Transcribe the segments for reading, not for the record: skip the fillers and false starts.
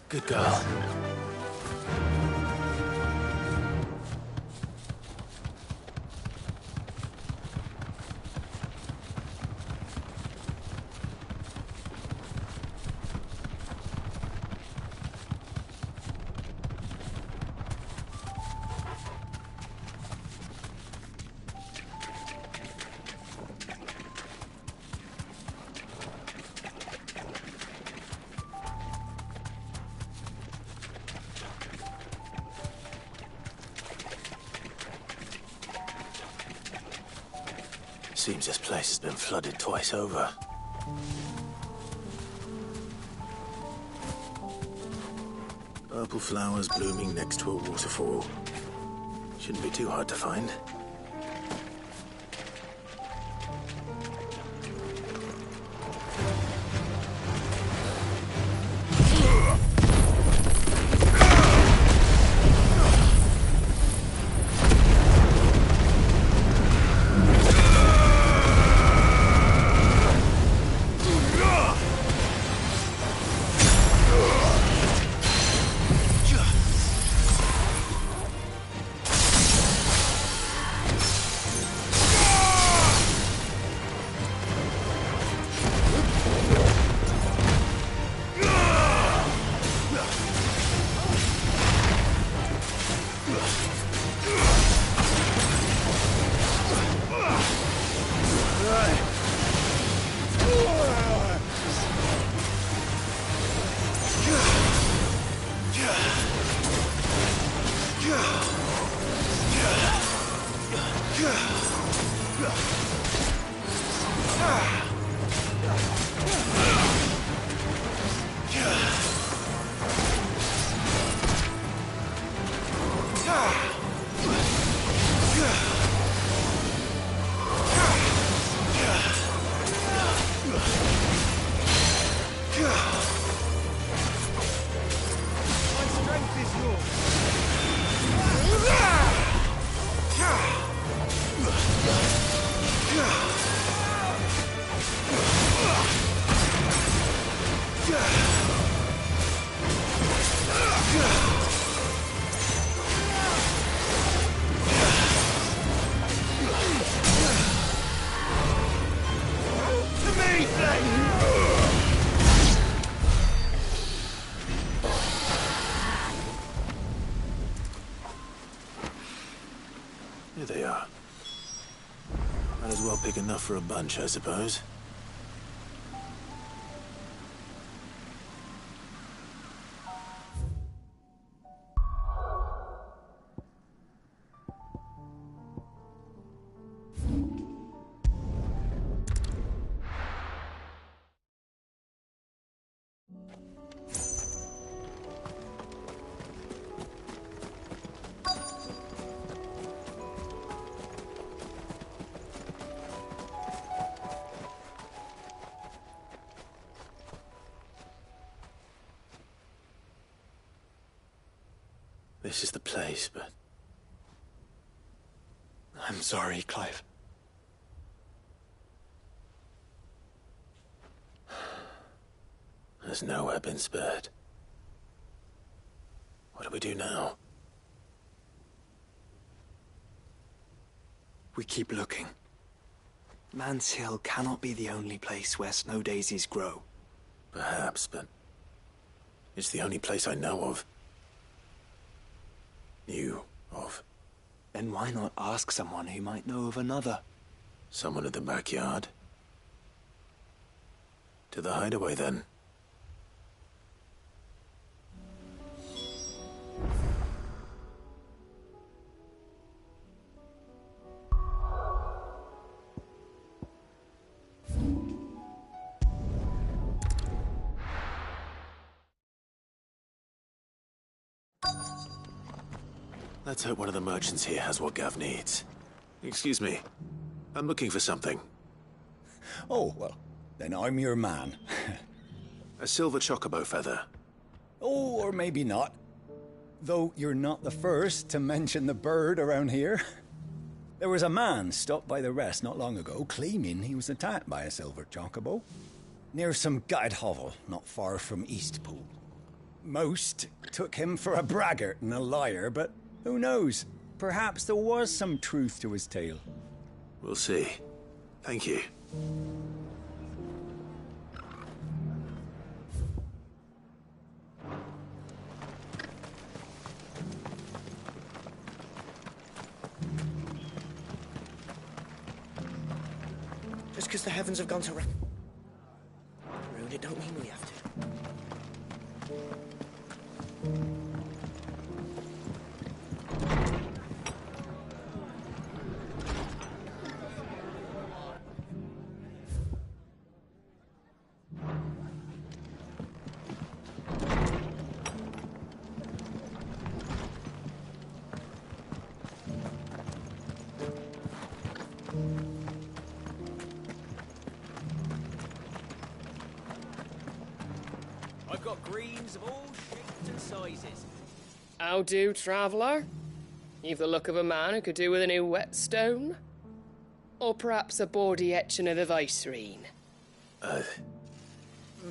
Good girl. Seems this place has been flooded twice over. Purple flowers blooming next to a waterfall. Shouldn't be too hard to find. Here they are. Might as well pick enough for a bunch, I suppose. This is the place, but... I'm sorry, Clive. There's nowhere been spared. What do we do now? We keep looking. Man's Hill cannot be the only place where snow daisies grow. Perhaps, but... it's the only place I know of. Knew of. Then why not ask someone who might know of another? Someone in the backyard? To the hideaway, then. Let's hope one of the merchants here has what Gav needs. Excuse me. I'm looking for something. Oh, well, then I'm your man. A silver chocobo feather. Oh, or maybe not. Though you're not the first to mention the bird around here. There was a man stopped by the rest not long ago, claiming he was attacked by a silver chocobo. Near some gutted hovel, not far from Eastpool. Most took him for a braggart and a liar, but who knows? Perhaps there was some truth to his tale. We'll see. Thank you. Just because the heavens have gone to ruin, it don't mean we have to. I've got greens of all shapes and sizes. How do, traveller? You've the look of a man who could do with a new whetstone? Or perhaps a bawdy etching of the Vicerine?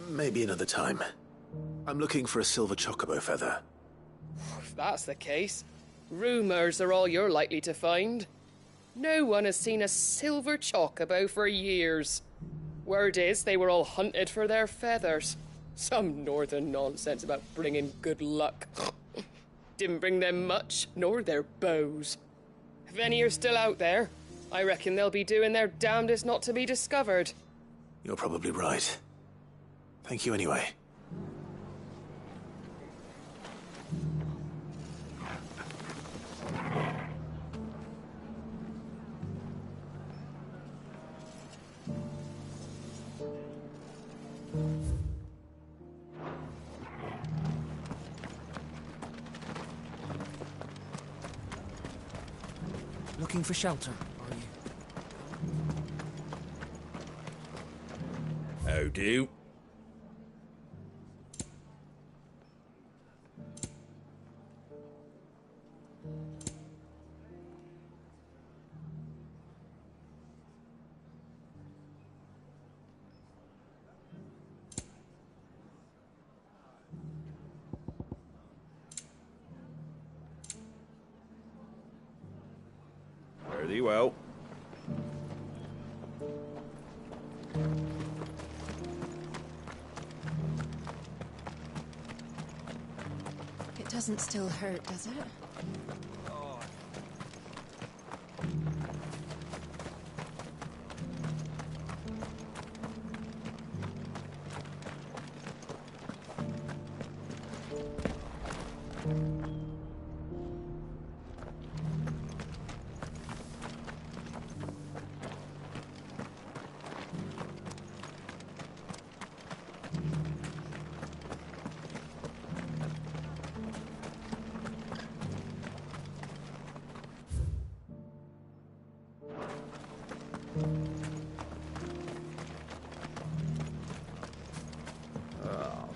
Maybe another time. I'm looking for a silver chocobo feather. If that's the case, rumours are all you're likely to find. No one has seen a silver chocobo for years. Word is they were all hunted for their feathers. Some northern nonsense about bringing good luck. Didn't bring them much, nor their bows. If any are still out there, I reckon they'll be doing their damnedest not to be discovered. You're probably right. Thank you anyway. Looking for shelter, are you? How do? Fare thee well. It doesn't still hurt, does it?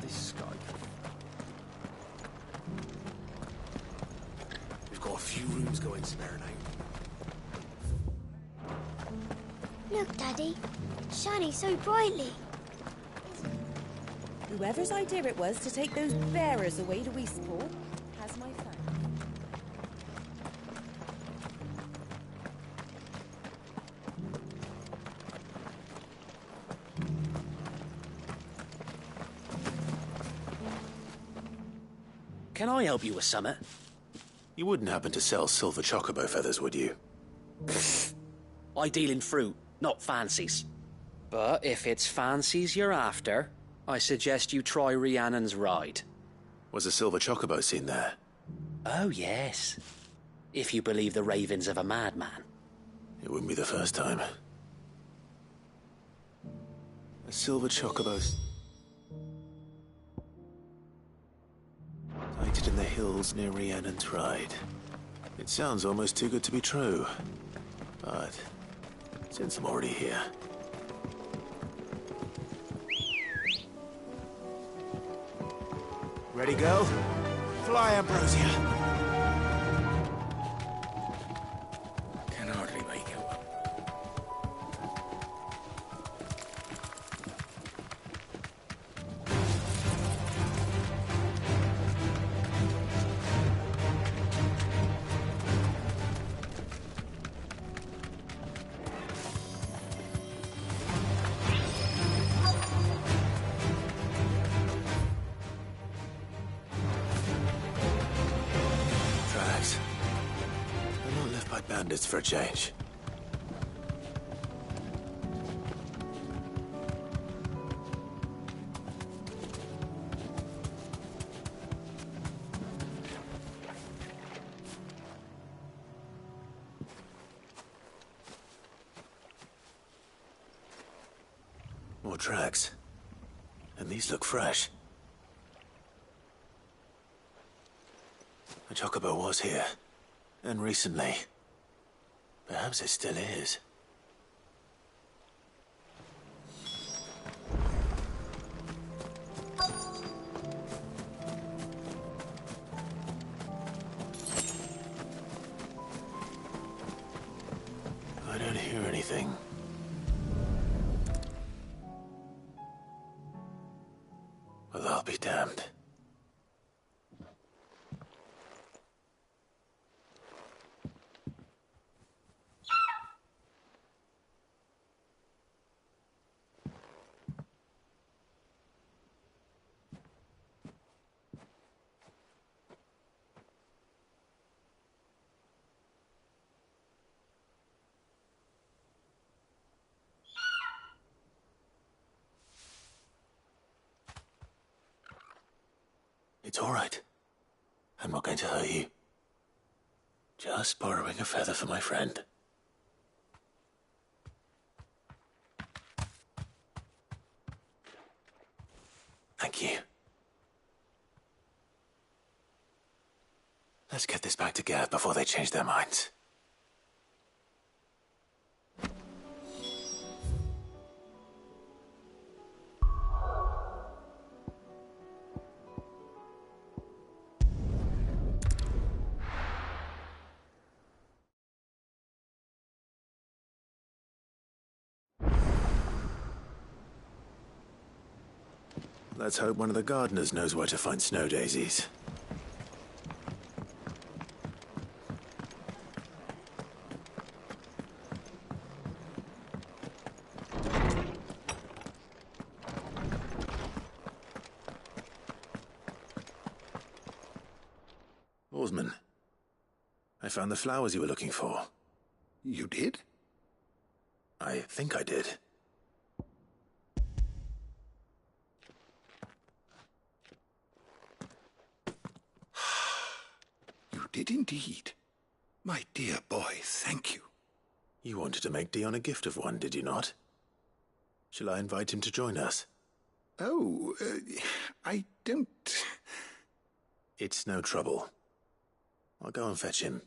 This guy. We've got a few rooms going spare now. Look, Daddy. It's shining so brightly. Whoever's idea it was to take those bearers away to Eastport has my thanks. Can I help you with something? You wouldn't happen to sell silver chocobo feathers, would you? I deal in fruit, not fancies. But if it's fancies you're after, I suggest you try Rhiannon's ride. Was a silver chocobo seen there? Oh, yes. If you believe the ravings of a madman. It wouldn't be the first time. A silver chocobo sighted in the hills near Rhiannon's Ride. It sounds almost too good to be true. But since I'm already here... Ready, go? Fly, Ambrosia! Can hardly make out. Bandits for a change. More tracks. And these look fresh. A chocobo was here. And recently. Perhaps it still is. I don't hear anything. Well, I'll be damned. It's all right. I'm not going to hurt you. Just borrowing a feather for my friend. Thank you. Let's get this back to Gav before they change their minds. Let's hope one of the gardeners knows where to find snow daisies. Oarsman, I found the flowers you were looking for. You did? I think I did. You did indeed. My dear boy, thank you. You wanted to make Dion a gift of one, did you not? Shall I invite him to join us? Oh, I don't... It's no trouble. I'll go and fetch him.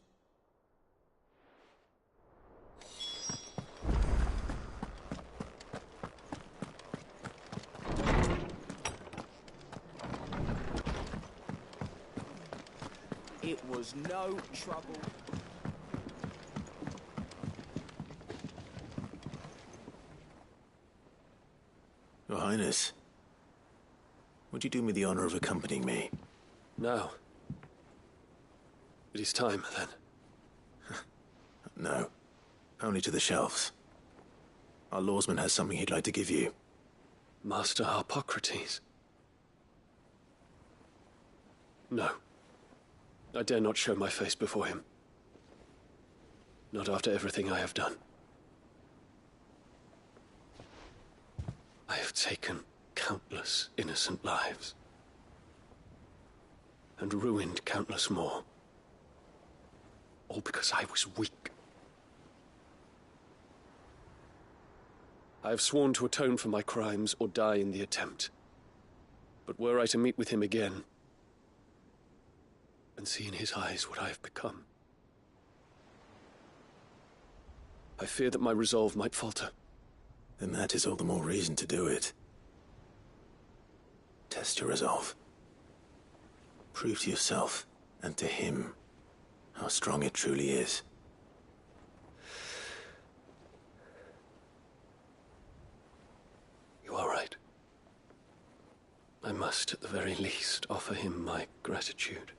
It was no trouble. Your Highness, would you do me the honor of accompanying me? No. It is time, then. No. Only to the shelves. Our lawsman has something he'd like to give you. Master Harpocrates. No. I dare not show my face before him. Not after everything I have done. I have taken countless innocent lives. And ruined countless more. All because I was weak. I have sworn to atone for my crimes or die in the attempt. But were I to meet with him again, and see in his eyes what I have become, I fear that my resolve might falter. Then that is all the more reason to do it. Test your resolve. Prove to yourself, and to him, how strong it truly is. You are right. I must, at the very least, offer him my gratitude.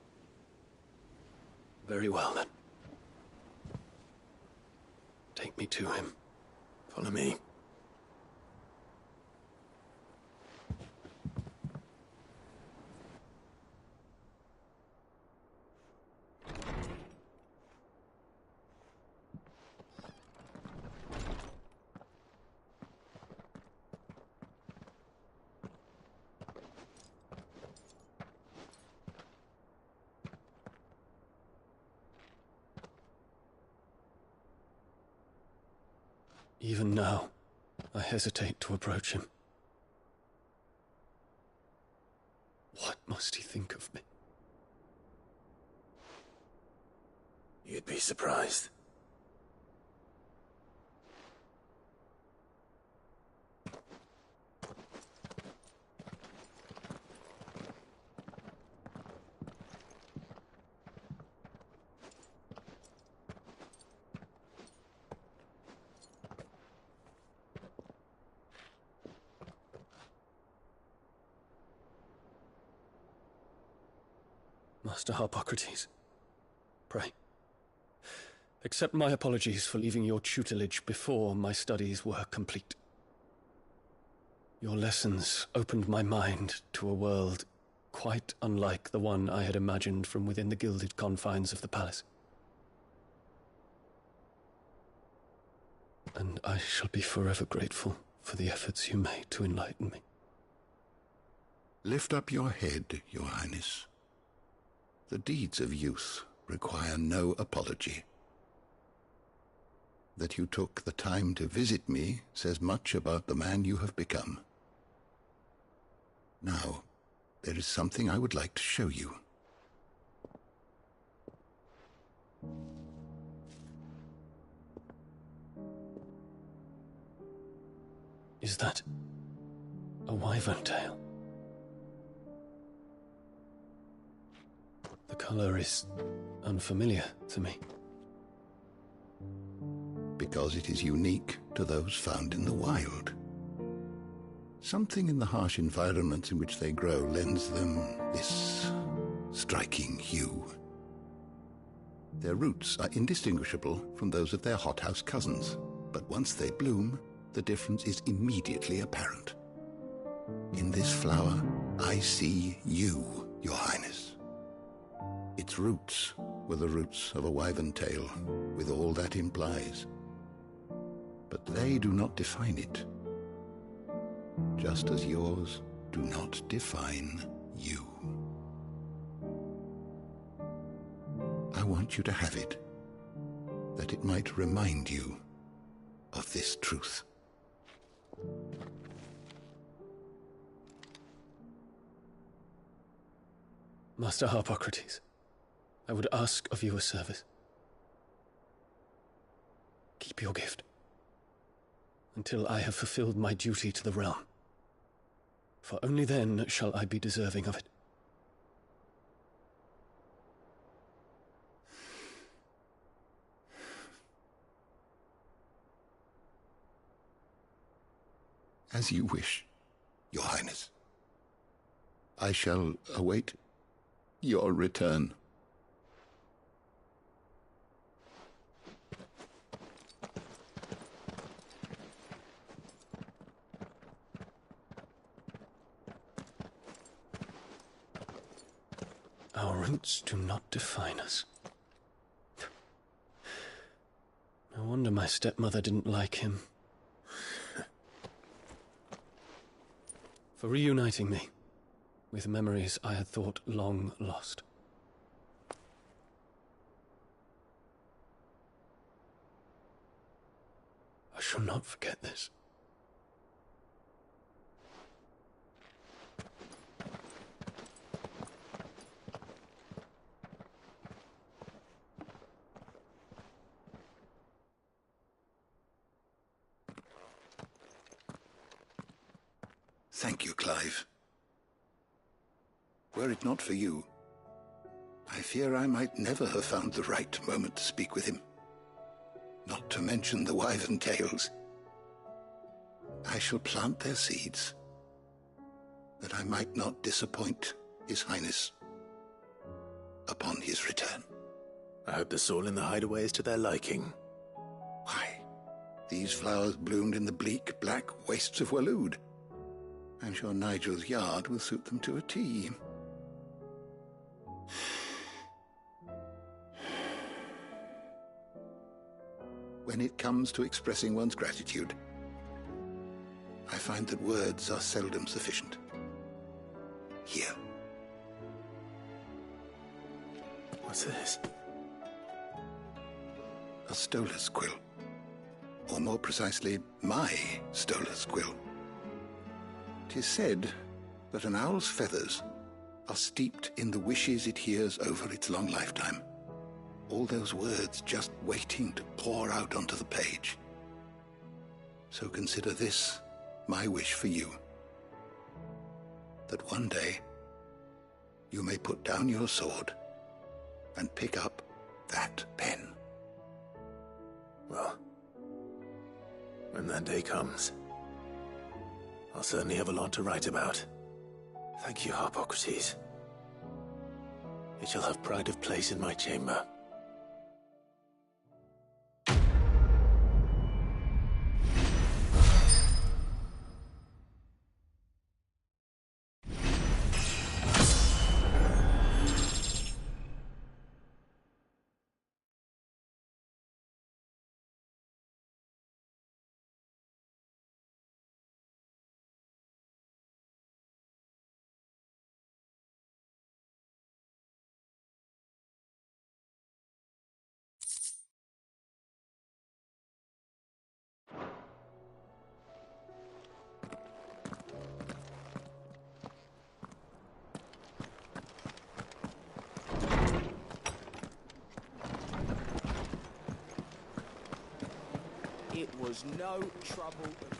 Very well, then. Take me to him. Follow me. Even now, I hesitate to approach him. What must he think of me? You'd be surprised. Master Harpocrates, pray, accept my apologies for leaving your tutelage before my studies were complete. Your lessons opened my mind to a world quite unlike the one I had imagined from within the gilded confines of the palace. And I shall be forever grateful for the efforts you made to enlighten me. Lift up your head, Your Highness. The deeds of youth require no apology. That you took the time to visit me says much about the man you have become. Now, there is something I would like to show you. Is that a wyvern tail? The color is unfamiliar to me. Because it is unique to those found in the wild. Something in the harsh environments in which they grow lends them this striking hue. Their roots are indistinguishable from those of their hothouse cousins, but once they bloom, the difference is immediately apparent. In this flower, I see you, Your Highness. Its roots were the roots of a wyvern tail, with all that implies. But they do not define it, just as yours do not define you. I want you to have it, that it might remind you of this truth. Master Harpocrates, I would ask of you a service. Keep your gift until I have fulfilled my duty to the realm, for only then shall I be deserving of it. As you wish, Your Highness. I shall await your return. Our roots do not define us. No wonder my stepmother didn't like him. For reuniting me with memories I had thought long lost. I shall not forget this. Thank you, Clive. Were it not for you, I fear I might never have found the right moment to speak with him. Not to mention the wyvern tales. I shall plant their seeds, that I might not disappoint His Highness upon his return. I hope the soil in the hideaway is to their liking. Why, these flowers bloomed in the bleak, black wastes of Waloed. I'm sure Nigel's yard will suit them to a T. When it comes to expressing one's gratitude, I find that words are seldom sufficient. Here. What's this? A stolas quill. or more precisely, my stoler's quill. 'Tis said that an owl's feathers are steeped in the wishes it hears over its long lifetime. All those words just waiting to pour out onto the page. So consider this my wish for you. That one day you may put down your sword and pick up that pen. Well, when that day comes, I'll certainly have a lot to write about. Thank you, Harpocrates. It shall have pride of place in my chamber. It was no trouble at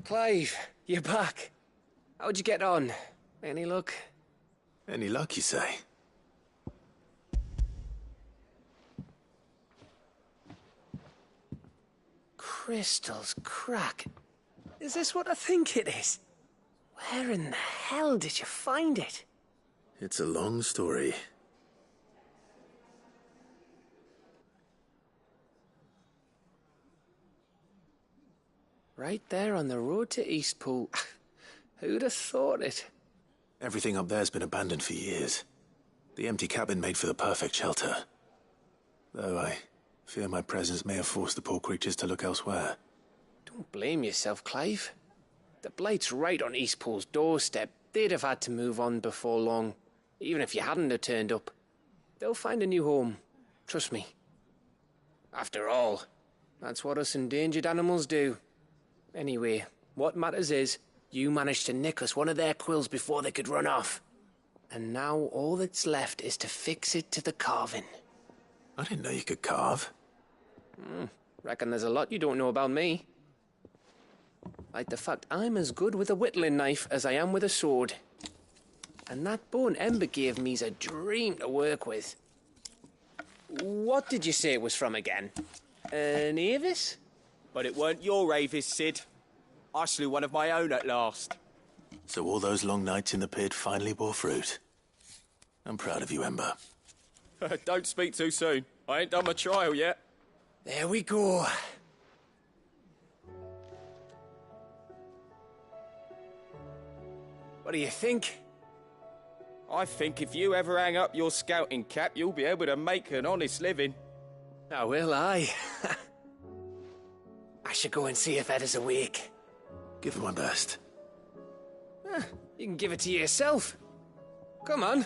Clive, you're back. How'd you get on? Any luck? Any luck, you say? Crystal's crack. Is this what I think it is? Where in the hell did you find it? It's a long story. Right there on the road to Eastpool. Who'd have thought it? Everything up there's been abandoned for years. The empty cabin made for the perfect shelter. Though I fear my presence may have forced the poor creatures to look elsewhere. Don't blame yourself, Clive. The Blight's right on Eastpool's doorstep. They'd have had to move on before long, even if you hadn't have turned up. They'll find a new home. Trust me. After all, that's what us endangered animals do. Anyway, what matters is, you managed to nick us one of their quills before they could run off. And now all that's left is to fix it to the carving. I didn't know you could carve. Reckon there's a lot you don't know about me. Like the fact I'm as good with a whittling knife as I am with a sword. And that bone Ember gave me's a dream to work with. What did you say it was from again? An Avis? But it weren't your Avis, Sid. I slew one of my own at last. So all those long nights in the pit finally bore fruit. I'm proud of you, Ember. Don't speak too soon. I ain't done my trial yet. There we go. What do you think? I think if you ever hang up your scouting cap, you'll be able to make an honest living. Oh, will I? I should go and see if Ed is awake. Give it my best. You can give it to yourself. Come on.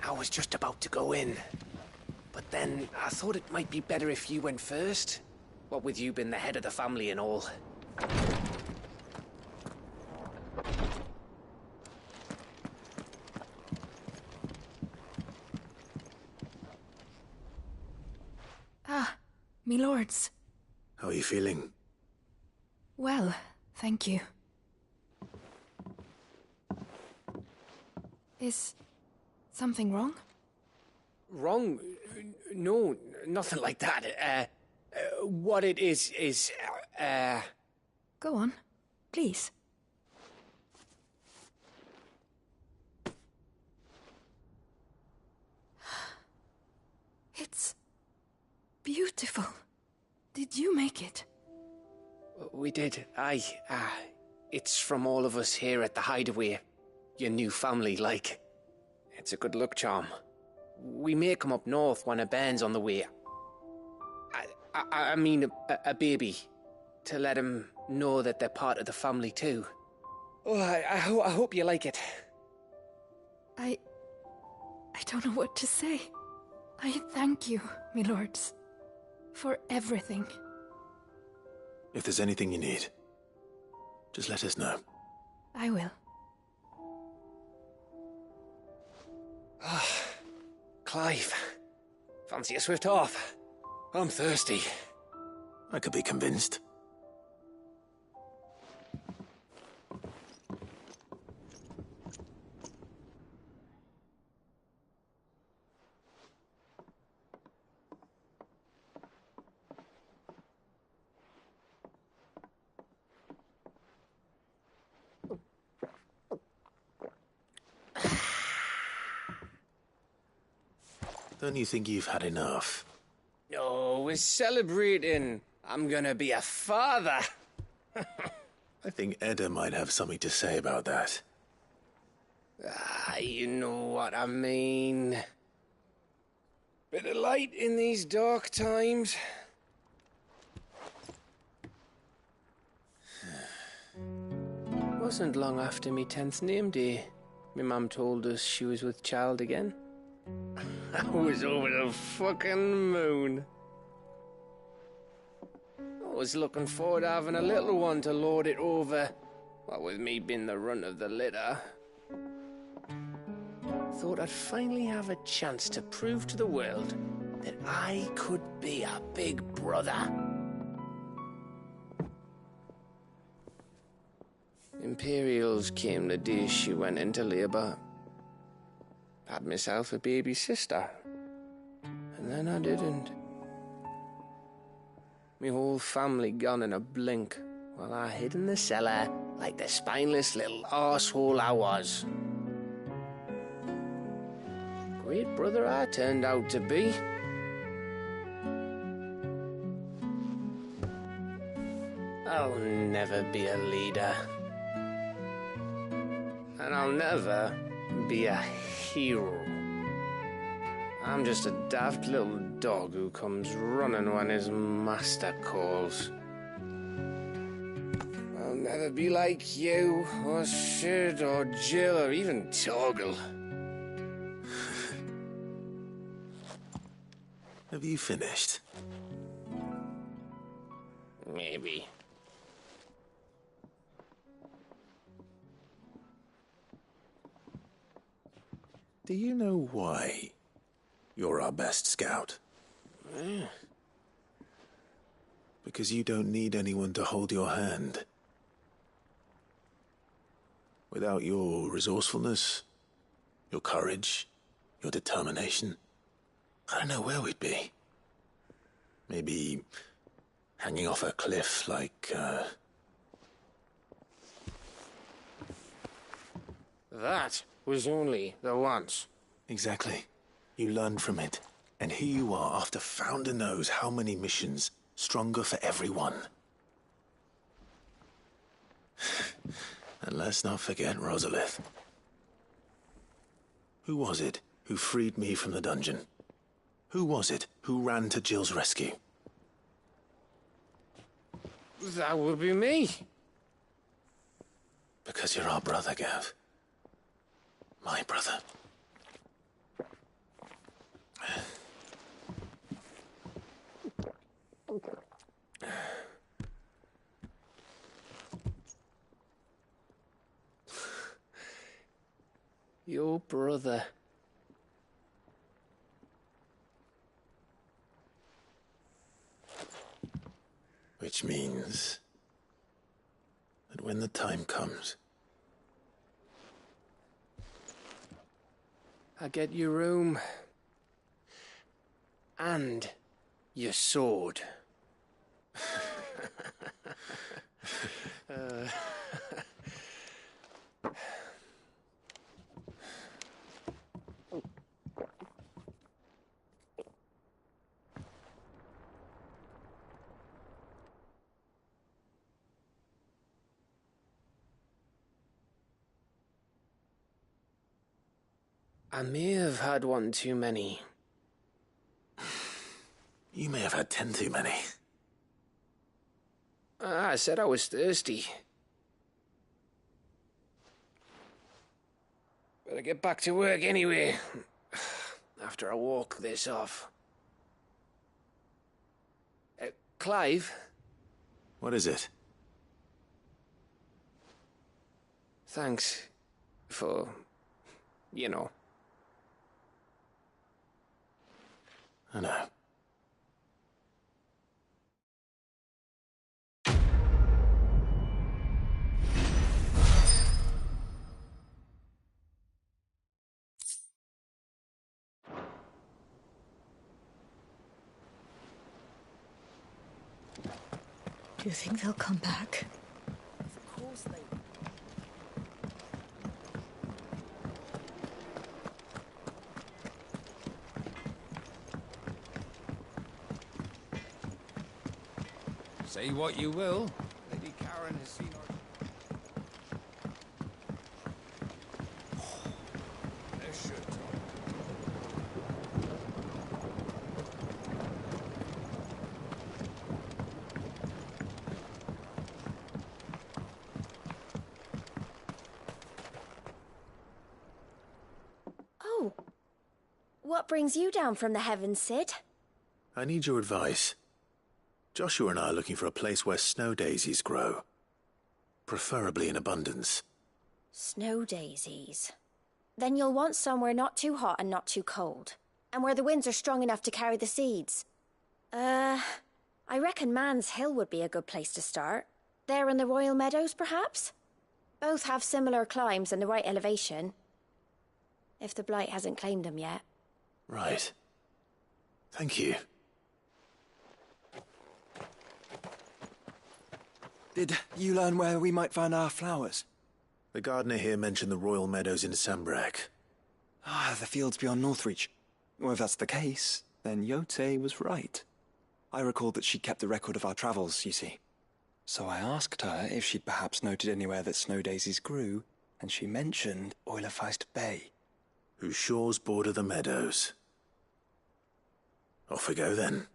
I was just about to go in. But then I thought it might be better if you went first. What with you being the head of the family and all. Ah, me lords. How are you feeling? Well, thank you. Is something wrong? Wrong? No, nothing like that. What it is, Go on, please. It's beautiful. Did you make it? We did. Aye. It's from all of us here at the Hideaway. Your new family, like. It's a good luck charm. We may come up north when a band's on the way. I mean a baby. To let him know that they're part of the family too. Oh, I hope you like it. I don't know what to say. I thank you, me lords, for everything. If there's anything you need, just let us know. I will. Clive, fancy a swift off? I'm thirsty. I could be convinced. Don't you think you've had enough? No, we're celebrating. I'm gonna be a father. I think Edda might have something to say about that. You know what I mean. Bit of light in these dark times. Wasn't long after me 10th name day. My mum told us she was with child again. I was over the fucking moon. I was looking forward to having a little one to lord it over, what with me being the runt of the litter. Thought I'd finally have a chance to prove to the world that I could be a big brother. Imperials came the day she went into labour. Had myself a baby sister. And then I didn't. Me whole family gone in a blink, while I hid in the cellar like the spineless little arsehole I was. Great brother I turned out to be. I'll never be a leader. And I'll never be a hero. I'm just a daft little dog who comes running when his master calls. I'll never be like you, or Sid, or Jill, or even Torgal. Have you finished? Maybe. Do you know why you're our best scout? Because you don't need anyone to hold your hand. Without your resourcefulness, your courage, your determination, I don't know where we'd be. Maybe hanging off a cliff like, That was only the once. Exactly. You learned from it. And here you are after Founder knows how many missions, stronger for everyone. And let's not forget Rosalith. Who was it who freed me from the dungeon? Who was it who ran to Jill's rescue? That would be me. Because you're our brother, Gav. My brother. Your brother. Which means that when the time comes, I get your room. And your sword. I may have had one too many. you may have had 10 too many. I said I was thirsty. Better get back to work anyway, after I walk this off. Clive? What is it? Thanks for, you know. I know. Do you think they'll come back? Of course they will. Say what you will, Lady Karen has seen our... There should. Oh. What brings you down from the heavens, Sid? I need your advice. Joshua and I are looking for a place where snow daisies grow. Preferably in abundance. Snow daisies. Then you'll want somewhere not too hot and not too cold. And where the winds are strong enough to carry the seeds. I reckon Man's Hill would be a good place to start. There in the Royal Meadows, perhaps? Both have similar climbs and the right elevation. If the Blight hasn't claimed them yet. Right. Thank you. Did you learn where we might find our flowers? The gardener here mentioned the Royal Meadows in Sambrak. Ah, the fields beyond Northreach. Well, if that's the case, then Yote was right. I recalled that she kept a record of our travels, you see. So I asked her if she'd perhaps noted anywhere that snow daisies grew, and she mentioned Oilafeist Bay. Whose shores border the meadows. Off we go then.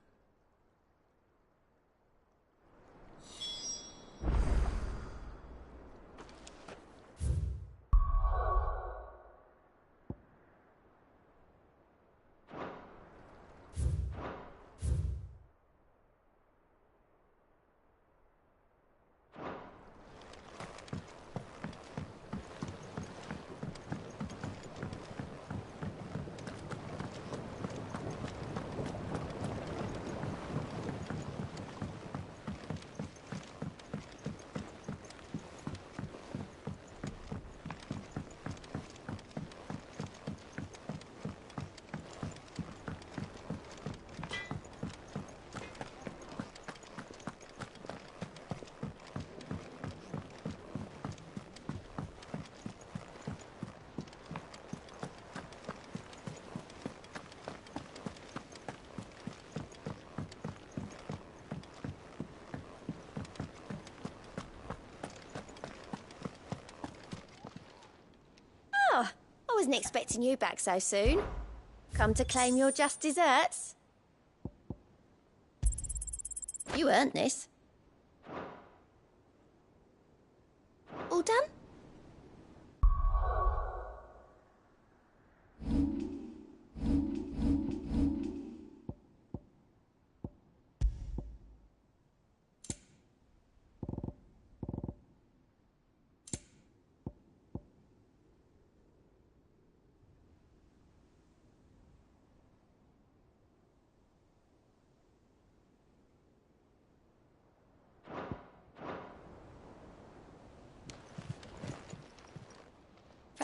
I wasn't expecting you back so soon. Come to claim your just desserts? You earned this. All done?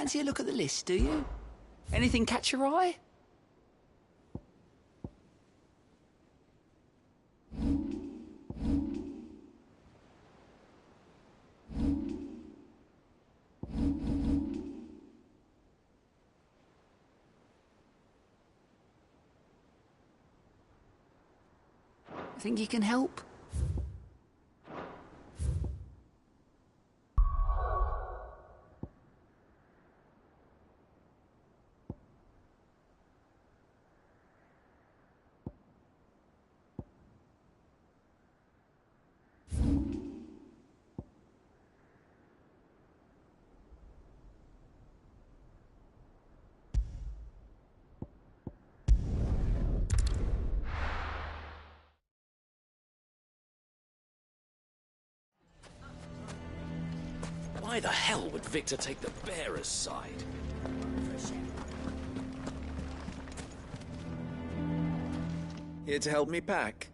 fancy a look at the list, do you? Anything catch your eye? Think you can help? Why the hell would Victor take the bearer's side? Here to help me pack?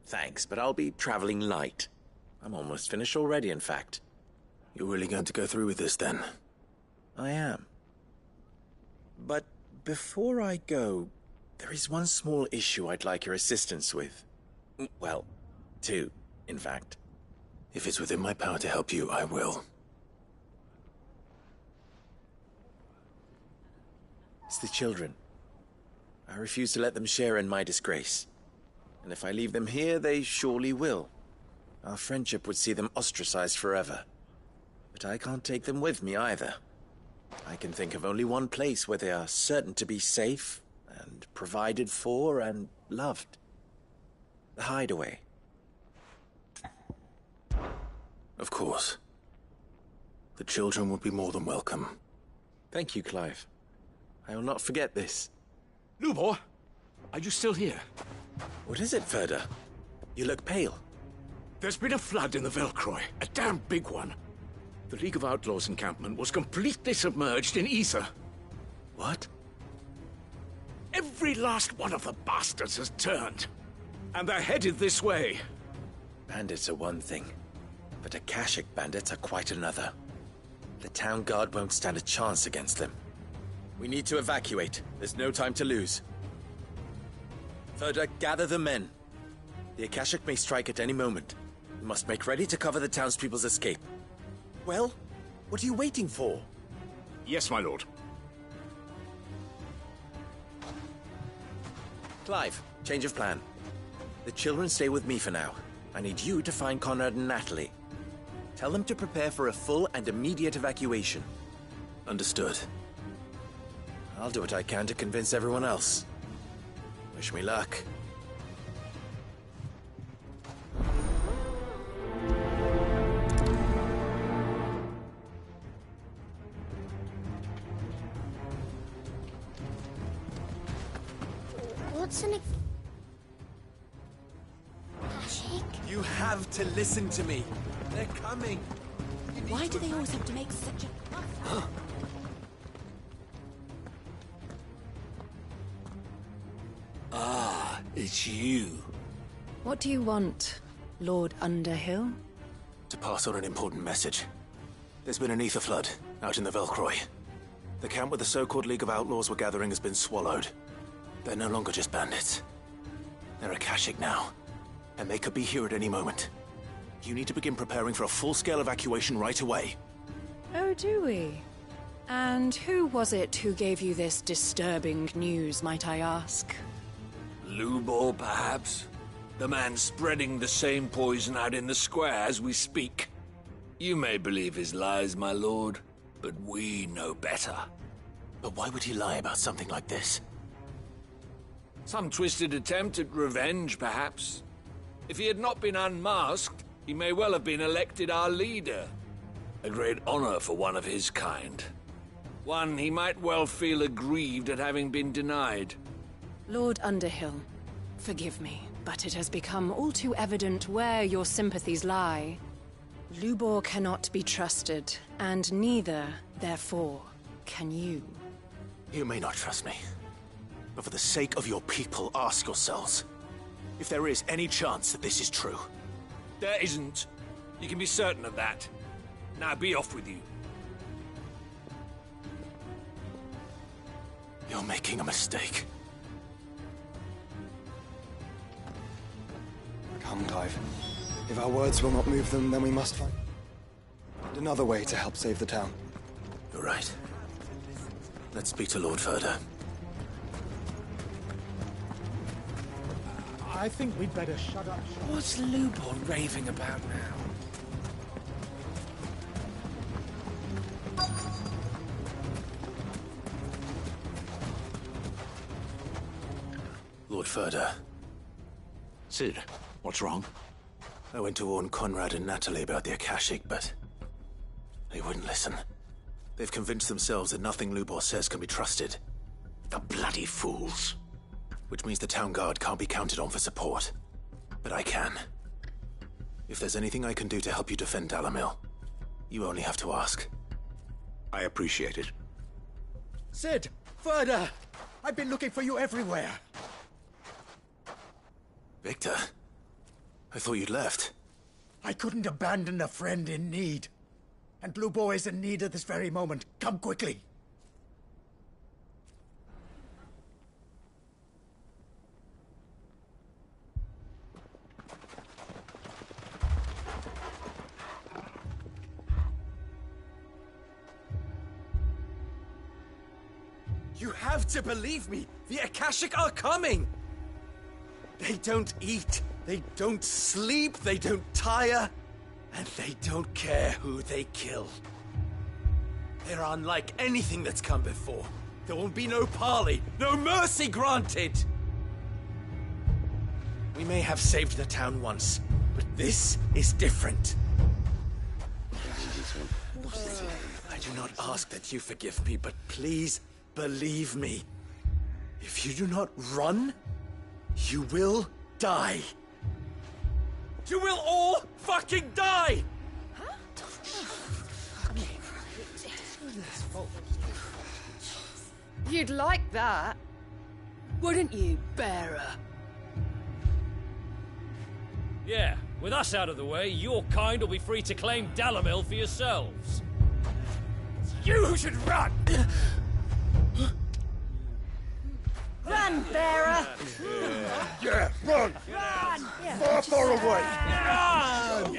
Thanks, but I'll be traveling light. I'm almost finished already, in fact. You're really going to go through with this, then? I am. But before I go, there is one small issue I'd like your assistance with. Well, two, in fact. If it's within my power to help you, I will. It's the children. I refuse to let them share in my disgrace. And if I leave them here, they surely will. Our friendship would see them ostracized forever. But I can't take them with me either. I can think of only one place where they are certain to be safe and provided for and loved. The Hideaway. Of course. The children would be more than welcome. Thank you, Clive. I will not forget this. Lubor, are you still here? What is it, Ferda? You look pale. There's been a flood in the Velcroy, a damn big one. The League of Outlaws encampment was completely submerged in ether. What? Every last one of the bastards has turned. And they're headed this way. Bandits are one thing, but Akashic bandits are quite another. The town guard won't stand a chance against them. We need to evacuate. There's no time to lose. Ferda, gather the men. The Akashic may strike at any moment. We must make ready to cover the townspeople's escape. Well, what are you waiting for? Yes, my lord. Clive, change of plan. The children stay with me for now. I need you to find Conrad and Natalie. Tell them to prepare for a full and immediate evacuation. Understood. I'll do what I can to convince everyone else. Wish me luck. What's an Akashic? You have to listen to me. They're coming. Why do they always have to make such a... Ah, it's you. What do you want, Lord Underhill? To pass on an important message. There's been an ether flood out in the Velcroy. The camp where the so-called League of Outlaws were gathering has been swallowed. They're no longer just bandits. They're Akashic now, and they could be here at any moment. You need to begin preparing for a full-scale evacuation right away. Oh, do we? And who was it who gave you this disturbing news, might I ask? Lubor, perhaps? The man spreading the same poison out in the square as we speak. You may believe his lies, my lord, but we know better. But why would he lie about something like this? Some twisted attempt at revenge, perhaps. If he had not been unmasked, he may well have been elected our leader. A great honor for one of his kind. One he might well feel aggrieved at having been denied. Lord Underhill, forgive me, but it has become all too evident where your sympathies lie. Lubor cannot be trusted, and neither, therefore, can you. You may not trust me, but for the sake of your people, ask yourselves if there is any chance that this is true. There isn't. You can be certain of that. Now be off with you. You're making a mistake. Come, Clive. If our words will not move them, then we must find another way to help save the town. You're right. Let's speak to Lord Ferda. I think we'd better shut up. What's Lubor raving about now? Lord Ferda. Sid, what's wrong? I went to warn Conrad and Natalie about the Akashic, but they wouldn't listen. They've convinced themselves that nothing Lubor says can be trusted. The bloody fools. Which means the town guard can't be counted on for support. But I can. If there's anything I can do to help you defend Dalamil, you only have to ask. I appreciate it. Sid! Ferda! I've been looking for you everywhere. Victor? I thought you'd left. I couldn't abandon a friend in need. And Lubor is in need at this very moment. Come quickly. You have to believe me! The Akashic are coming! They don't eat, they don't sleep, they don't tire, and they don't care who they kill. They're unlike anything that's come before. There will be no parley, no mercy granted! We may have saved the town once, but this is different. I do not ask that you forgive me, but please believe me. If you do not run, you will die. You will all fucking die! You'd like that, wouldn't you, bearer? Yeah, with us out of the way, your kind will be free to claim Dalamil for yourselves. It's you who should run! Run, bearer! Yeah, run! Run! Far, far away! Run!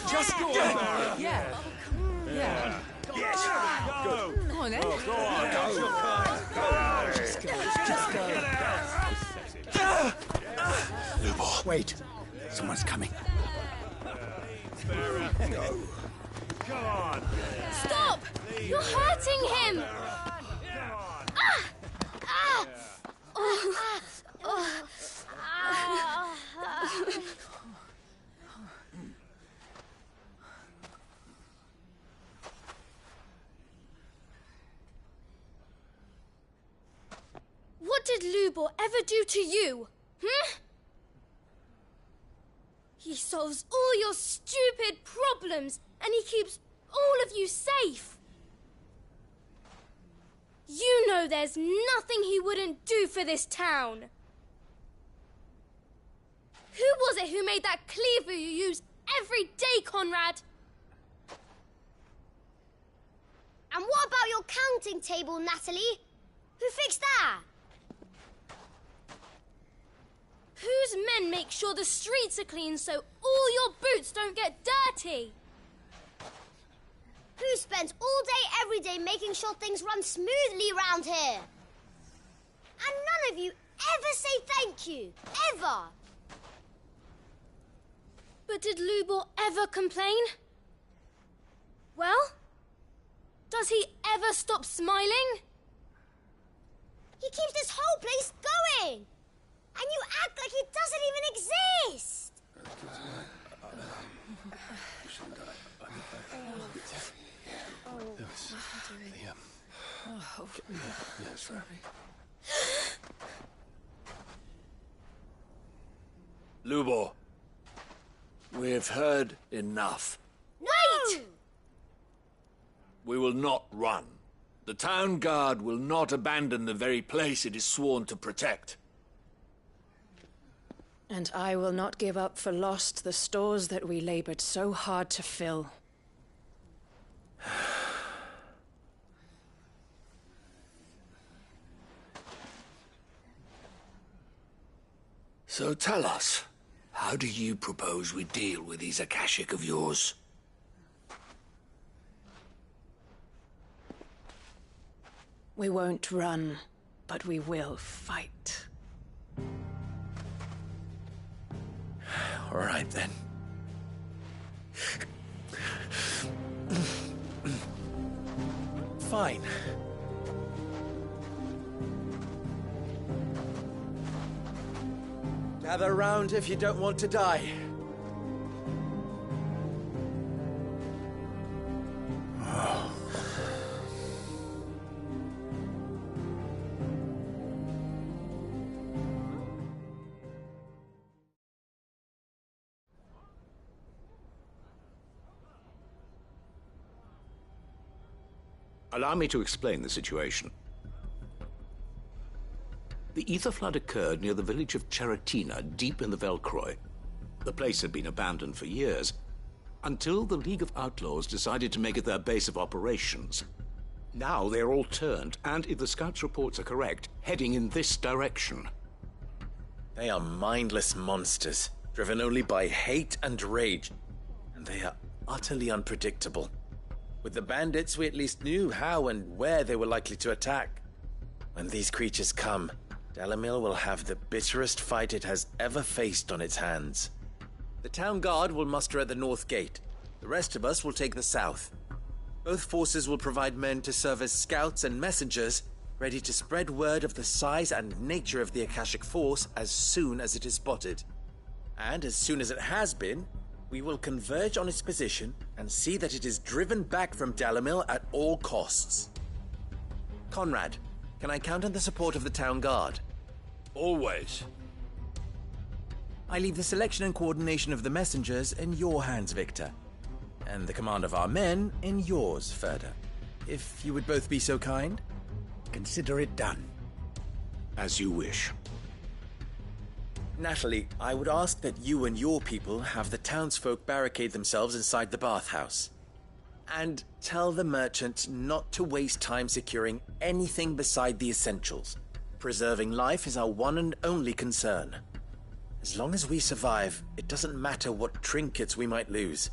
Just go! Yeah. Yeah. Yes! Go! Come on, then. Go on! Go! Just go! Lubor. Wait. Someone's coming. Go. Come on! Stop! You're hurting him! What did Lubor ever do to you? He solves all your stupid problems and he keeps all of you safe. You know there's nothing he wouldn't do for this town. Who was it who made that cleaver you use every day, Conrad? And what about your counting table, Natalie? Who fixed that? Whose men make sure the streets are clean so all your boots don't get dirty? Who spends all day, every day making sure things run smoothly round here? And none of you ever say thank you. Ever. But did Lubor ever complain? Well, does he ever stop smiling? He keeps this whole place going. And you act like it doesn't even exist. Lubor, we've heard enough. Wait! We will not run. The town guard will not abandon the very place it is sworn to protect. And I will not give up for lost the stores that we labored so hard to fill. So tell us, how do you propose we deal with these Akashic of yours? We won't run, but we will fight. All right, then. Fine. Gather round if you don't want to die. Allow me to explain the situation. The ether flood occurred near the village of Cheratina, deep in the Velcroy. The place had been abandoned for years, until the League of Outlaws decided to make it their base of operations. Now they're all turned, and if the scouts' reports are correct, heading in this direction. They are mindless monsters, driven only by hate and rage, and they are utterly unpredictable. With the bandits, we at least knew how and where they were likely to attack. When these creatures come, Dalimil will have the bitterest fight it has ever faced on its hands. The town guard will muster at the north gate. The rest of us will take the south. Both forces will provide men to serve as scouts and messengers, ready to spread word of the size and nature of the Akashic force as soon as it is spotted. And as soon as it has been, we will converge on its position and see that it is driven back from Dalimil at all costs. Conrad, can I count on the support of the town guard? Always. I leave the selection and coordination of the messengers in your hands, Victor. And the command of our men in yours, Ferda. If you would both be so kind. Consider it done. As you wish. Natalie, I would ask that you and your people have the townsfolk barricade themselves inside the bathhouse. And tell the merchant not to waste time securing anything beside the essentials. Preserving life is our one and only concern. As long as we survive, it doesn't matter what trinkets we might lose.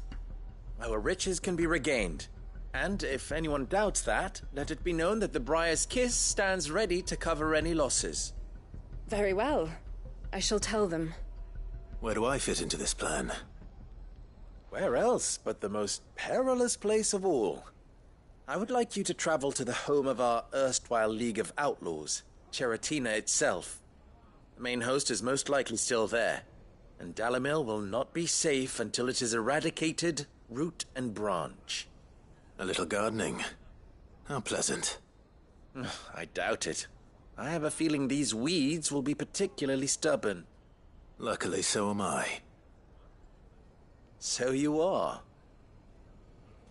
Our riches can be regained. And if anyone doubts that, let it be known that the Briar's Kiss stands ready to cover any losses. Very well. I shall tell them. Where do I fit into this plan? Where else but the most perilous place of all? I would like you to travel to the home of our erstwhile League of Outlaws, Cheratina itself. The main host is most likely still there, and Dalimil will not be safe until it is eradicated, root and branch. A little gardening. How pleasant. I doubt it. I have a feeling these weeds will be particularly stubborn. Luckily, so am I. So you are.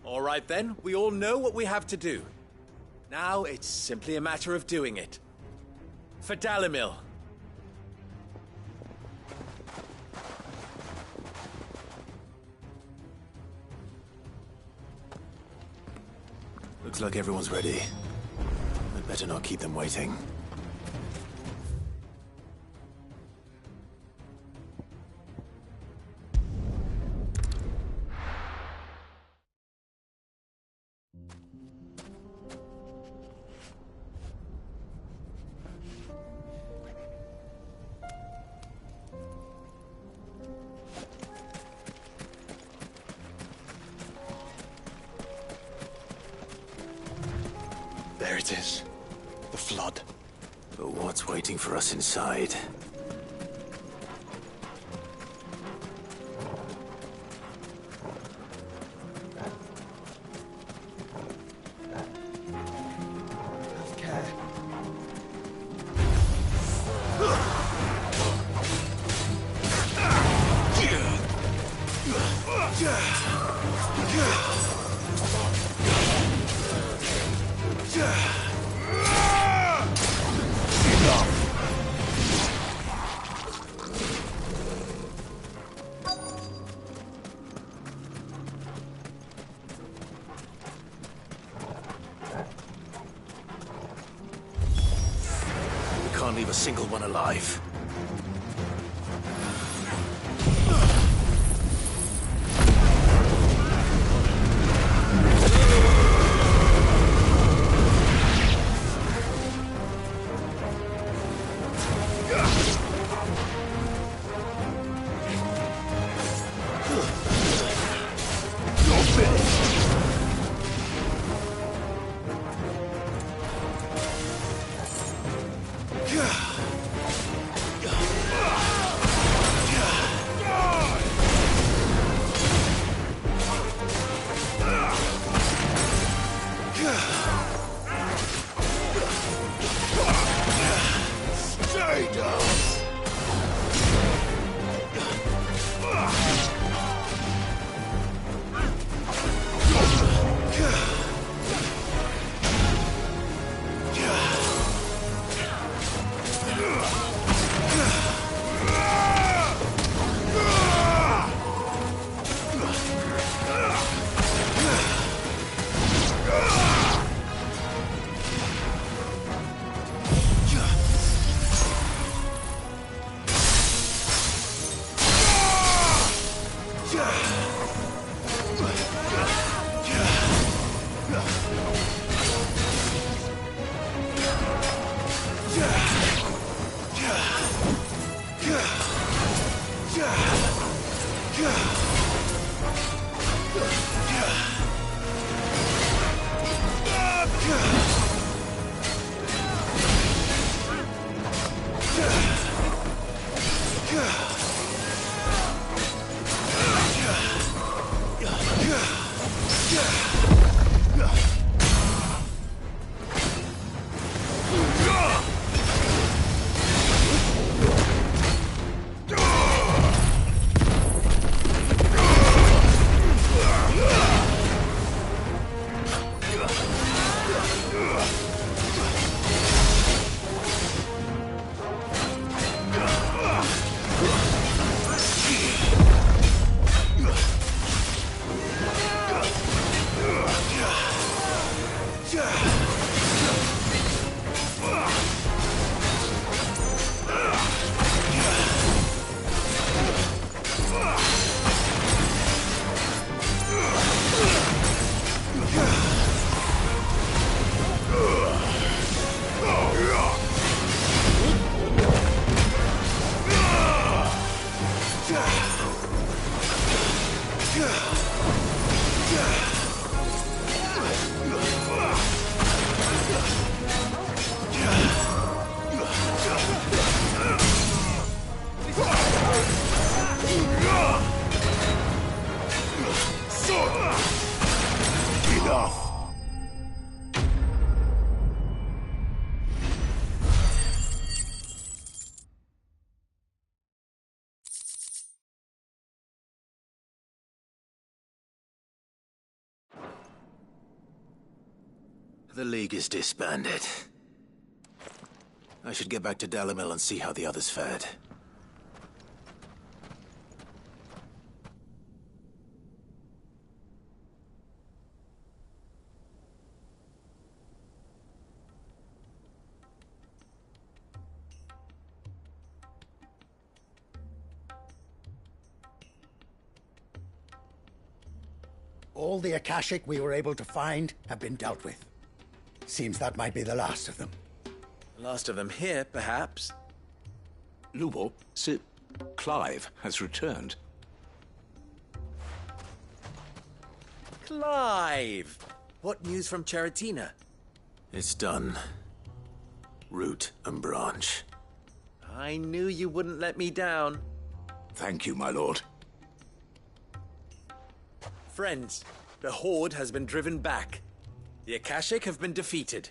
All right then, we all know what we have to do. Now it's simply a matter of doing it. For Dalimil. Looks like everyone's ready. I'd better not keep them waiting. There it is. The flood. But what's waiting for us inside? Can't leave a single one alive. The League is disbanded. I should get back to Dalimil and see how the others fared. All the Akashic we were able to find have been dealt with. Seems that might be the last of them. Last of them here, perhaps. Lubor, Sir Clive has returned. Clive! What news from Charatina? It's done. Root and branch. I knew you wouldn't let me down. Thank you, my lord. Friends, the Horde has been driven back. The Akashic have been defeated.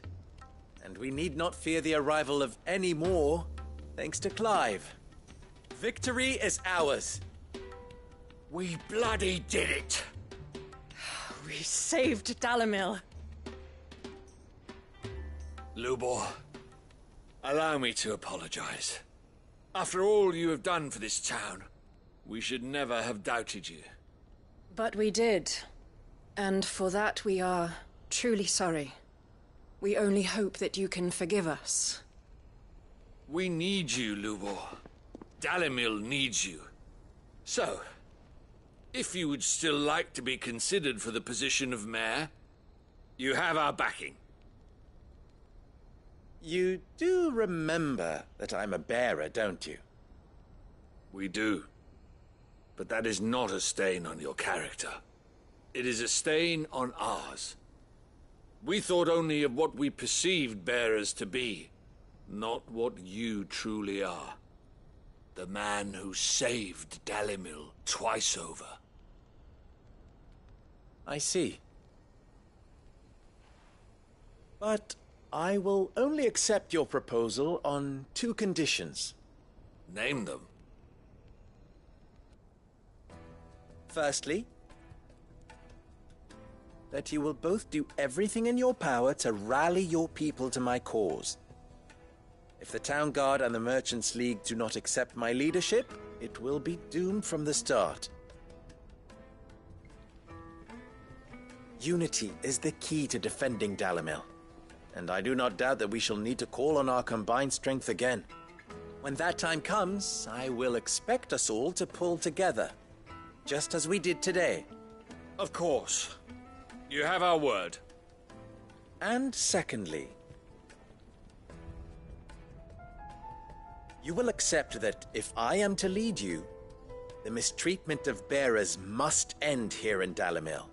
And we need not fear the arrival of any more, thanks to Clive. Victory is ours. We bloody did it! We saved Dalimil. Lubor, allow me to apologize. After all you have done for this town, we should never have doubted you. But we did. And for that we are truly sorry. We only hope that you can forgive us. We need you, Lubor. Dalimil needs you. So, if you would still like to be considered for the position of mayor, you have our backing. You do remember that I'm a bearer, don't you? We do. But that is not a stain on your character. It is a stain on ours. We thought only of what we perceived bearers to be, not what you truly are. The man who saved Dalimil twice over. I see. But I will only accept your proposal on 2 conditions. Name them. Firstly, that you will both do everything in your power to rally your people to my cause. If the Town Guard and the Merchants League do not accept my leadership, it will be doomed from the start. Unity is the key to defending Dalimil, and I do not doubt that we shall need to call on our combined strength again. When that time comes, I will expect us all to pull together, just as we did today. Of course. You have our word. And secondly, you will accept that if I am to lead you, the mistreatment of bearers must end here in Dalimil.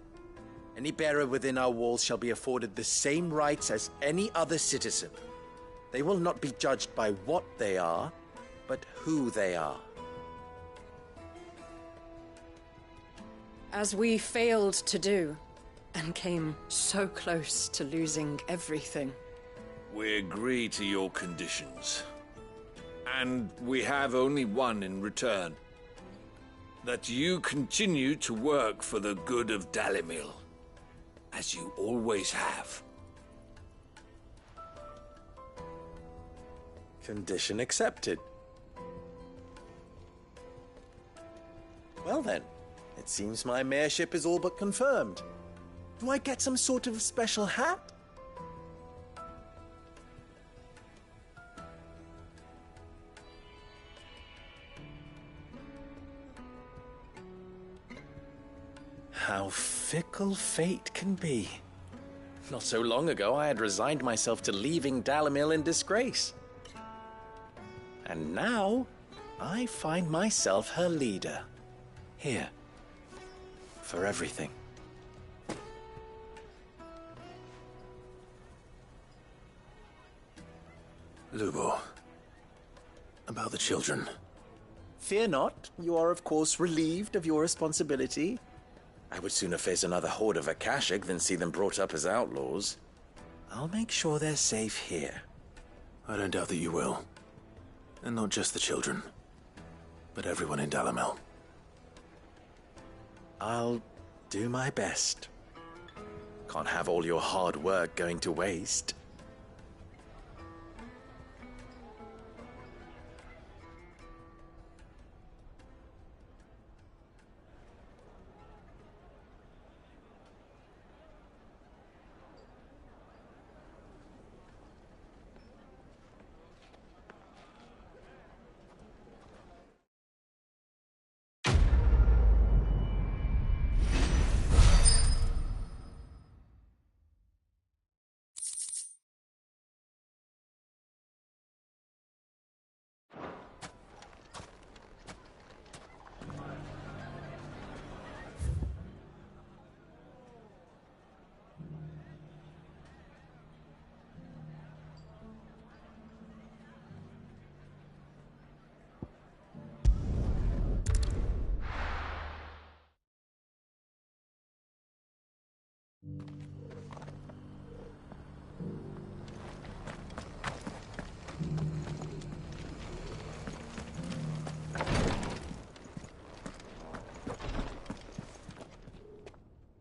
Any bearer within our walls shall be afforded the same rights as any other citizen. They will not be judged by what they are, but who they are. As we failed to do, and came so close to losing everything. We agree to your conditions. And we have only one in return. That you continue to work for the good of Dalimil, as you always have. Condition accepted. Well then, it seems my mayorship is all but confirmed. Do I get some sort of special hat? How fickle fate can be. Not so long ago, I had resigned myself to leaving Dalimil in disgrace. And now, I find myself her leader. Here. For everything. Lubor. About the children. Fear not. You are, of course, relieved of your responsibility. I would sooner face another horde of Akashic than see them brought up as outlaws. I'll make sure they're safe here. I don't doubt that you will. And not just the children, but everyone in Dalimil. I'll do my best. Can't have all your hard work going to waste.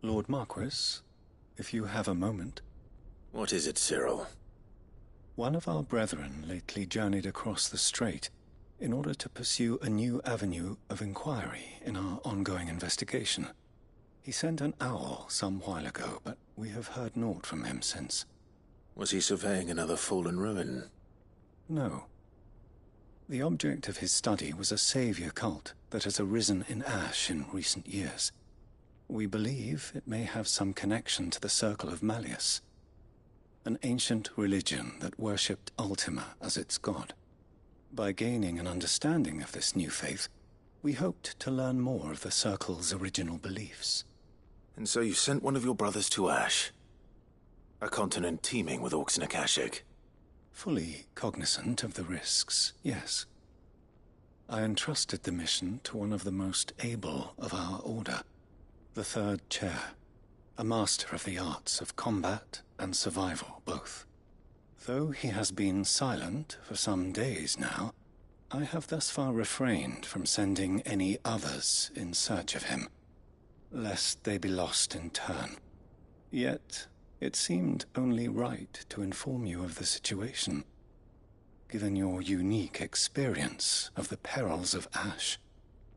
Lord Marquis, if you have a moment. What is it, Cyril? One of our brethren lately journeyed across the strait in order to pursue a new avenue of inquiry in our ongoing investigation. He sent an owl some while ago, but we have heard naught from him since. Was he surveying another fallen ruin? No. The object of his study was a savior cult that has arisen in Ash in recent years. We believe it may have some connection to the Circle of Malleus, an ancient religion that worshipped Ultima as its god. By gaining an understanding of this new faith, we hoped to learn more of the Circle's original beliefs. And so you sent one of your brothers to Ash, a continent teeming with orcs and Akashic. Fully cognizant of the risks, yes. I entrusted the mission to one of the most able of our order, the Third Chair, a master of the arts of combat and survival both. Though he has been silent for some days now, I have thus far refrained from sending any others in search of him, lest they be lost in turn. Yet, it seemed only right to inform you of the situation, given your unique experience of the perils of Ash.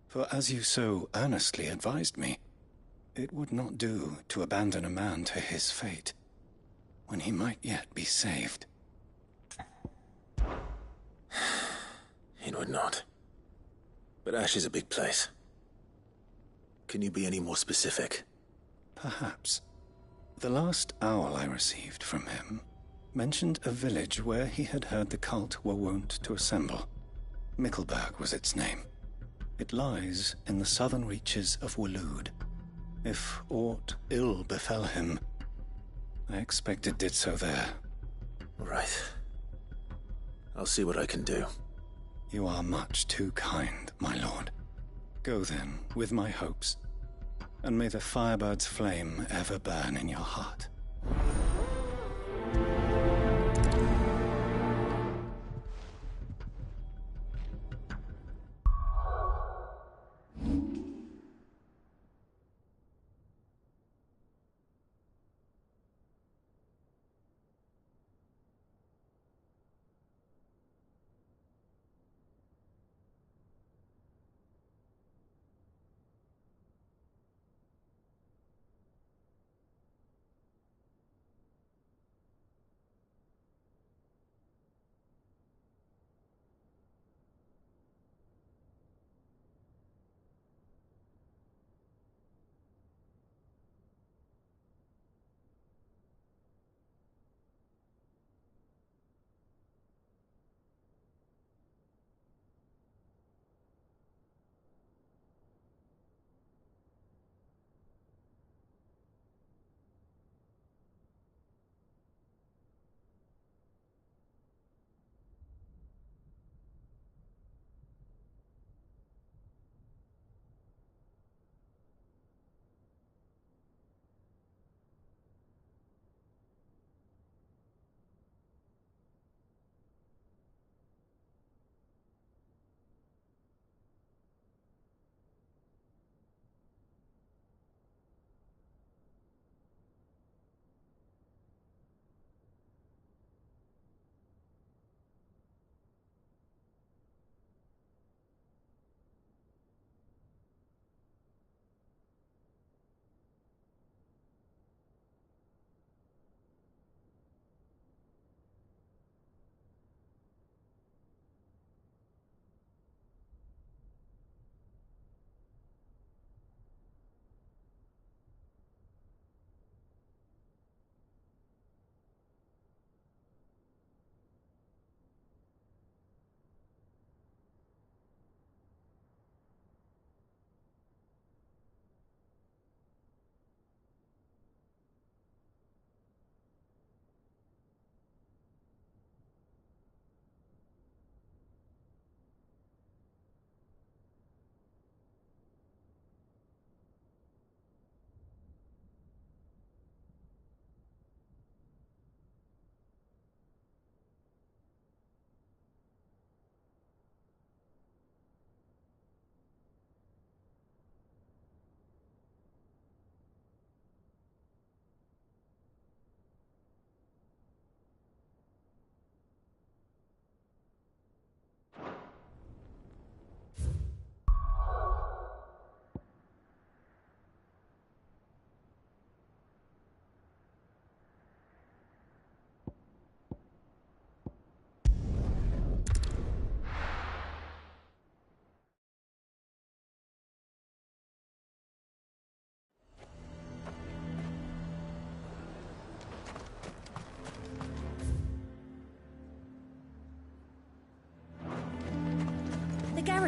For as you so earnestly advised me, it would not do to abandon a man to his fate, when he might yet be saved. It would not. But Ash is a big place. Can you be any more specific? Perhaps. The last owl I received from him mentioned a village where he had heard the cult were wont to assemble. Mickleburg was its name. It lies in the southern reaches of Waloed. If aught ill befell him, I expect it did so there. Right. I'll see what I can do. You are much too kind, my lord. Go then, with my hopes, and may the Firebird's flame ever burn in your heart.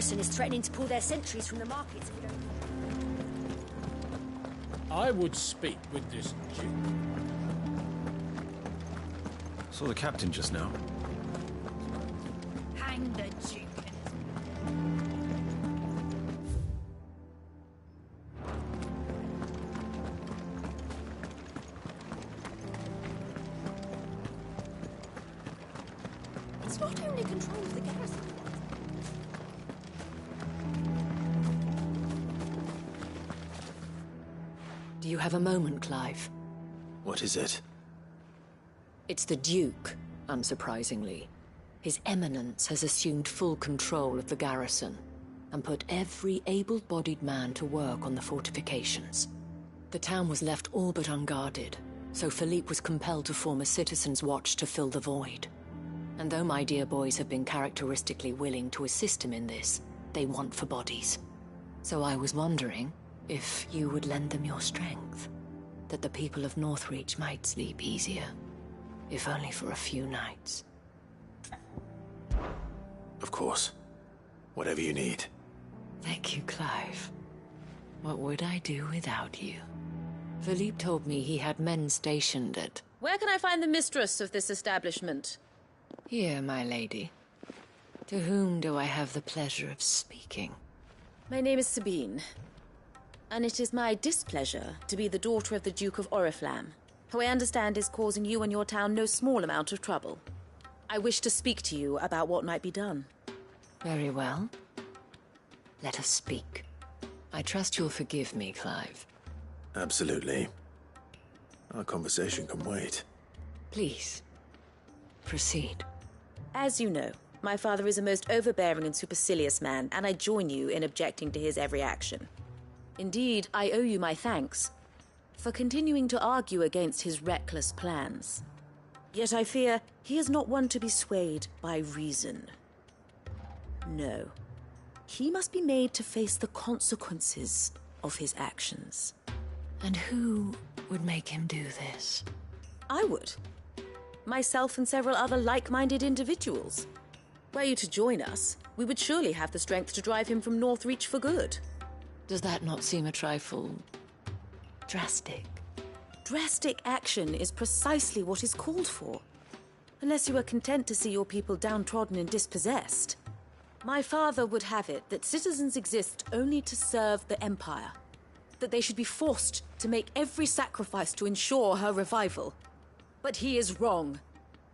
garrison is threatening to pull their sentries from the markets if we don't... I would speak with this Duke. Saw the captain just now. Hang the Duke. It's not only control of the garrison. Do you have a moment, Clive? What is it? It's the Duke, unsurprisingly. His Eminence has assumed full control of the garrison and put every able-bodied man to work on the fortifications. The town was left all but unguarded, so Philippe was compelled to form a citizens' watch to fill the void. And though my dear boys have been characteristically willing to assist him in this, they want for bodies. So I was wondering if you would lend them your strength, that the people of Northreach might sleep easier, if only for a few nights. Of course. Whatever you need. Thank you, Clive. What would I do without you? Philippe told me he had men stationed at... Where can I find the mistress of this establishment? Here, my lady. To whom do I have the pleasure of speaking? My name is Sabine, and it is my displeasure to be the daughter of the Duke of Oriflamme, who I understand is causing you and your town no small amount of trouble. I wish to speak to you about what might be done. Very well. Let us speak. I trust you'll forgive me, Clive. Absolutely. Our conversation can wait. Please, proceed. As you know, my father is a most overbearing and supercilious man, and I join you in objecting to his every action. Indeed, I owe you my thanks for continuing to argue against his reckless plans. Yet I fear he is not one to be swayed by reason. No. He must be made to face the consequences of his actions. And who would make him do this? I would. Myself and several other like-minded individuals. Were you to join us, we would surely have the strength to drive him from Northreach for good. Does that not seem a trifle... drastic? Drastic action is precisely what is called for. Unless you are content to see your people downtrodden and dispossessed. My father would have it that citizens exist only to serve the Empire. That they should be forced to make every sacrifice to ensure her revival. But he is wrong.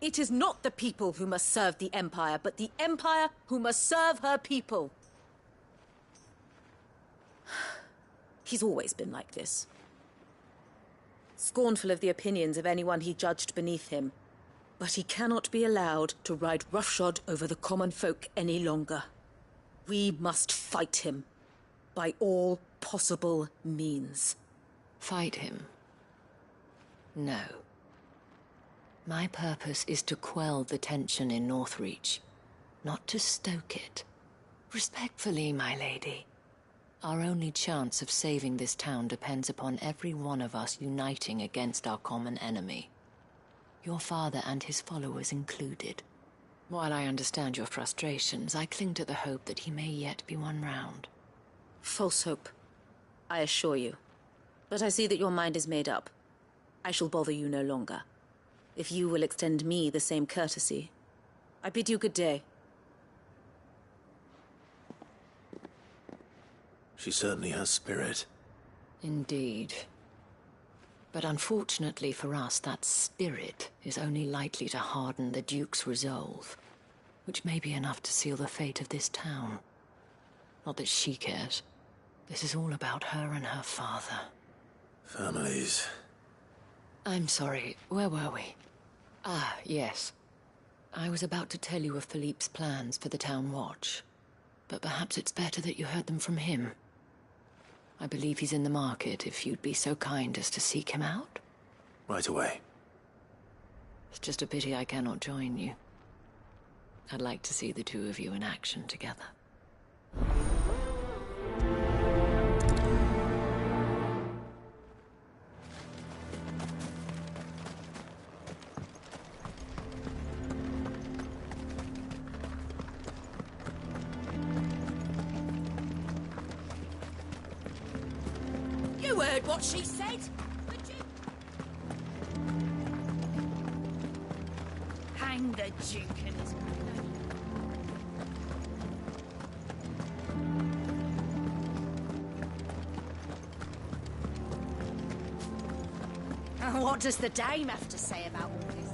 It is not the people who must serve the Empire, but the Empire who must serve her people. He's always been like this. Scornful of the opinions of anyone he judged beneath him. But he cannot be allowed to ride roughshod over the common folk any longer. We must fight him. By all possible means. Fight him? No. My purpose is to quell the tension in Northreach, not to stoke it. Respectfully, my lady. Our only chance of saving this town depends upon every one of us uniting against our common enemy. Your father and his followers included. While I understand your frustrations, I cling to the hope that he may yet be won round. False hope, I assure you. But I see that your mind is made up. I shall bother you no longer. If you will extend me the same courtesy, I bid you good day. She certainly has spirit. Indeed. But unfortunately for us, that spirit is only likely to harden the Duke's resolve, which may be enough to seal the fate of this town. Not that she cares. This is all about her and her father. Families. I'm sorry, where were we? Ah, yes. I was about to tell you of Philippe's plans for the town watch, but perhaps it's better that you heard them from him. I believe he's in the market, if you'd be so kind as to seek him out. Right away. It's just a pity I cannot join you. I'd like to see the two of you in action together. heard what she said? Hang the Duke and his... What does the dame have to say about all this?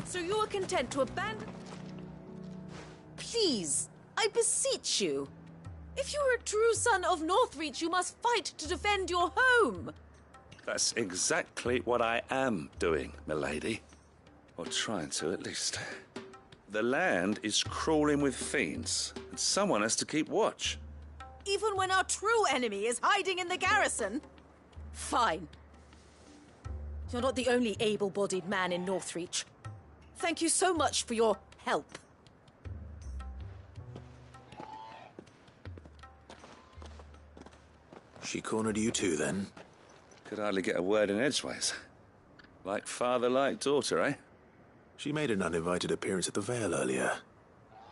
So you are content to abandon... Please, I beseech you. If you are a true son of Northreach, you must fight to defend your home. That's exactly what I am doing, milady. Or trying to, at least. The land is crawling with fiends, and someone has to keep watch. Even when our true enemy is hiding in the garrison? Fine. You're not the only able-bodied man in Northreach. Thank you so much for your help. She cornered you too, then? Could hardly get a word in edgeways. Like father, like daughter, eh? She made an uninvited appearance at the Vale earlier,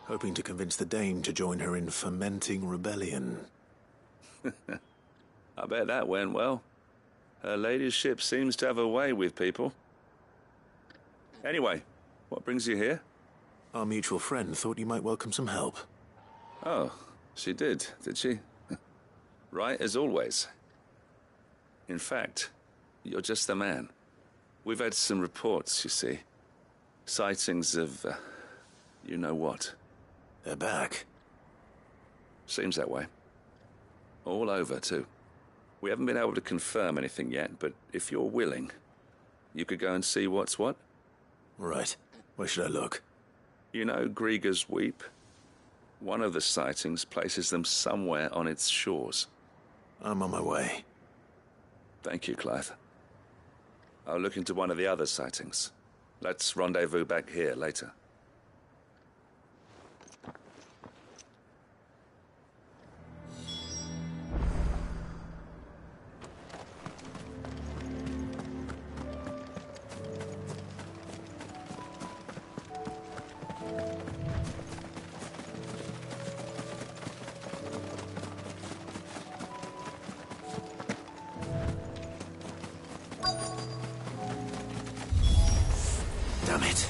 hoping to convince the Dame to join her in fomenting rebellion. I bet that went well. Her ladyship seems to have a way with people. Anyway, what brings you here? Our mutual friend thought you might welcome some help. Oh, she did she? Right as always. In fact, you're just the man. We've had some reports, you see. Sightings of, you know what. They're back. Seems that way. All over, too. We haven't been able to confirm anything yet, but if you're willing, you could go and see what's what. Right. Where should I look? You know Grieger's Weep? One of the sightings places them somewhere on its shores. I'm on my way. Thank you, Clive. I'll look into one of the other sightings. Let's rendezvous back here later. Damn it.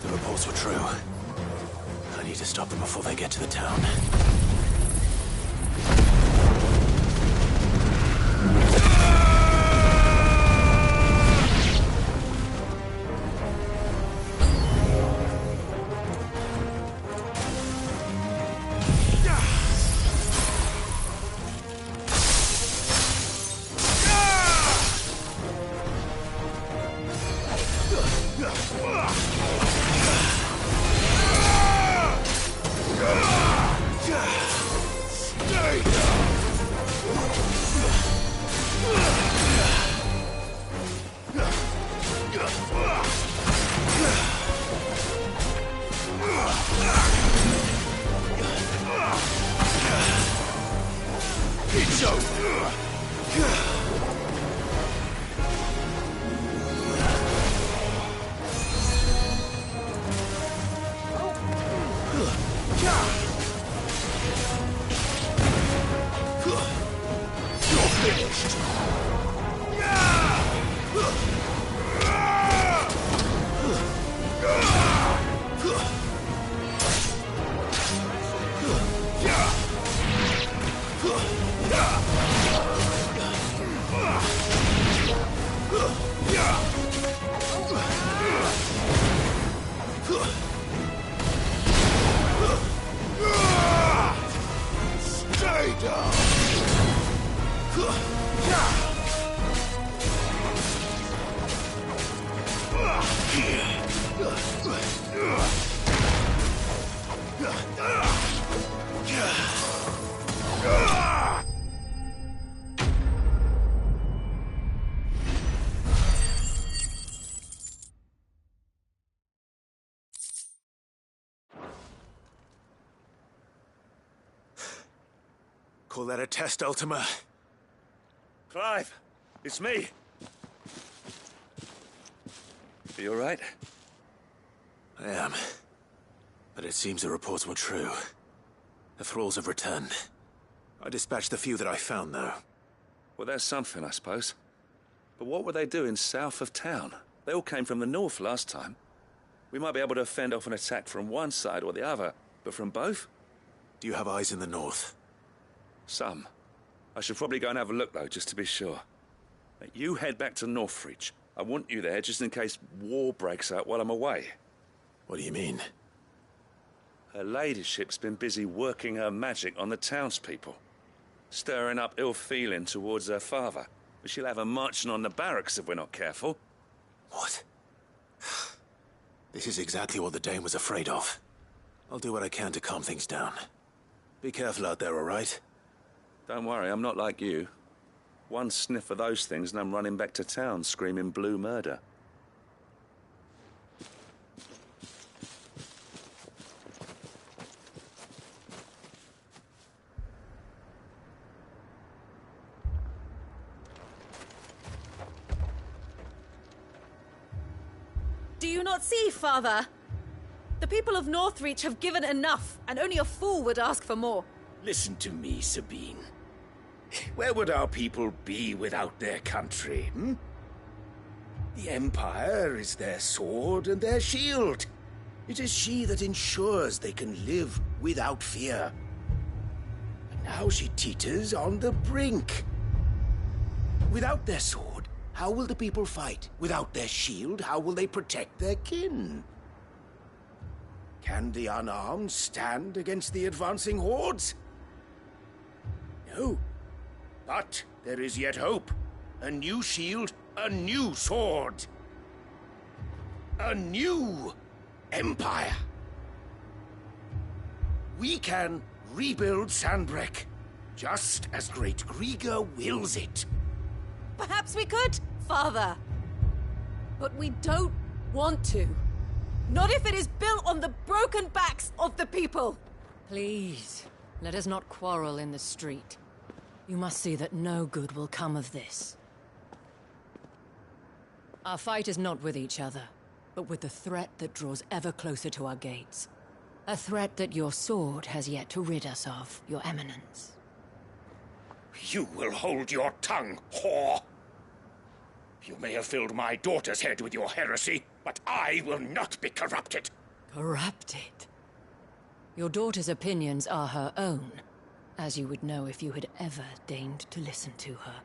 The reports were true. I need to stop them before they get to the town. Call that a test, Ultima? Clive, it's me. Are you all right? I am. But it seems the reports were true. The thralls have returned. I dispatched the few that I found, though. Well, there's something, I suppose. But what were they doing south of town? They all came from the north last time. We might be able to fend off an attack from one side or the other, but from both? Do you have eyes in the north? Some. I should probably go and have a look, though, just to be sure. You head back to Northreach. I want you there just in case war breaks out while I'm away. What do you mean? Her ladyship's been busy working her magic on the townspeople, stirring up ill feeling towards her father. But she'll have her marching on the barracks if we're not careful. What? This is exactly what the Dane was afraid of. I'll do what I can to calm things down. Be careful out there, all right? Don't worry, I'm not like you. One sniff of those things and I'm running back to town screaming blue murder. Do you not see, Father? The people of Northreach have given enough, and only a fool would ask for more. Listen to me, Sabine. Where would our people be without their country, hmm? The Empire is their sword and their shield. It is she that ensures they can live without fear. And now she teeters on the brink. Without their sword, how will the people fight? Without their shield, how will they protect their kin? Can the unarmed stand against the advancing hordes? No. But there is yet hope. A new shield, a new sword. A new empire. We can rebuild Sandbreck, just as Great Grieger wills it. Perhaps we could, Father. But we don't want to. Not if it is built on the broken backs of the people. Please, let us not quarrel in the street. You must see that no good will come of this. Our fight is not with each other, but with the threat that draws ever closer to our gates. A threat that your sword has yet to rid us of, Your Eminence. You will hold your tongue, whore! You may have filled my daughter's head with your heresy, but I will not be corrupted. Corrupted? Your daughter's opinions are her own, as you would know if you had ever deigned to listen to her.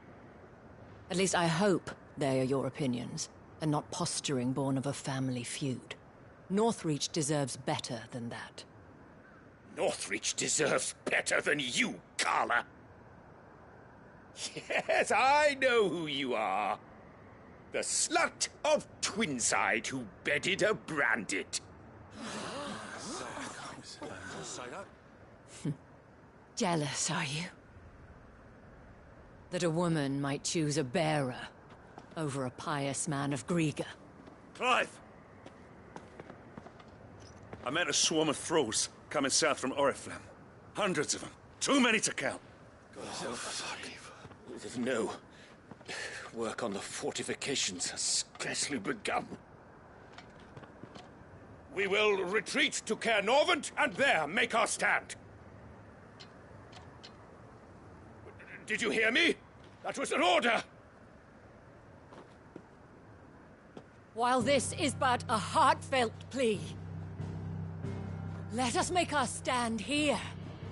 At least I hope they are your opinions, and not posturing born of a family feud. Northreach deserves better than that. Northreach deserves better than you, Carla. Yes, I know who you are. The slut of Twinside who bedded a Brandit. Jealous, are you? That a woman might choose a bearer over a pious man of Grieger. Clive! I met a swarm of thralls coming south from Oriflamme. Hundreds of them. Too many to count. No. Work on the fortifications has scarcely begun. We will retreat to Caer Norvent and there make our stand. Did you hear me? That was an order! While this is but a heartfelt plea, let us make our stand here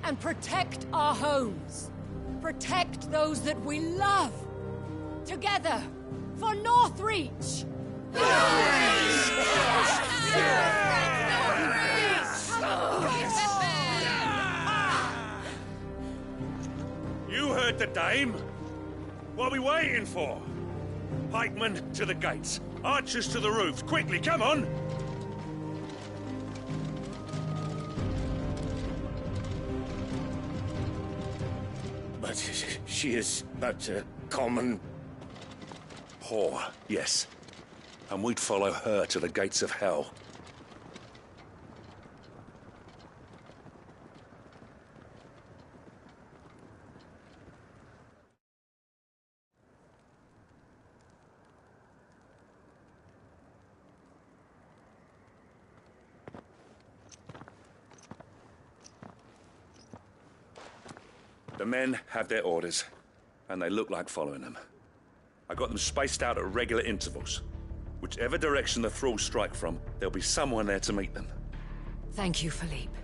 and protect our homes. Protect those that we love. Together, for Northreach! You heard the dame. What are we waiting for? Pikemen to the gates. Archers to the roofs. Quickly, come on! But she is but a common... whore, yes. And we'd follow her to the gates of hell. The men have their orders. and they look like following them. I got them spaced out at regular intervals. Whichever direction the thralls strike from, there'll be someone there to meet them. Thank you, Philippe.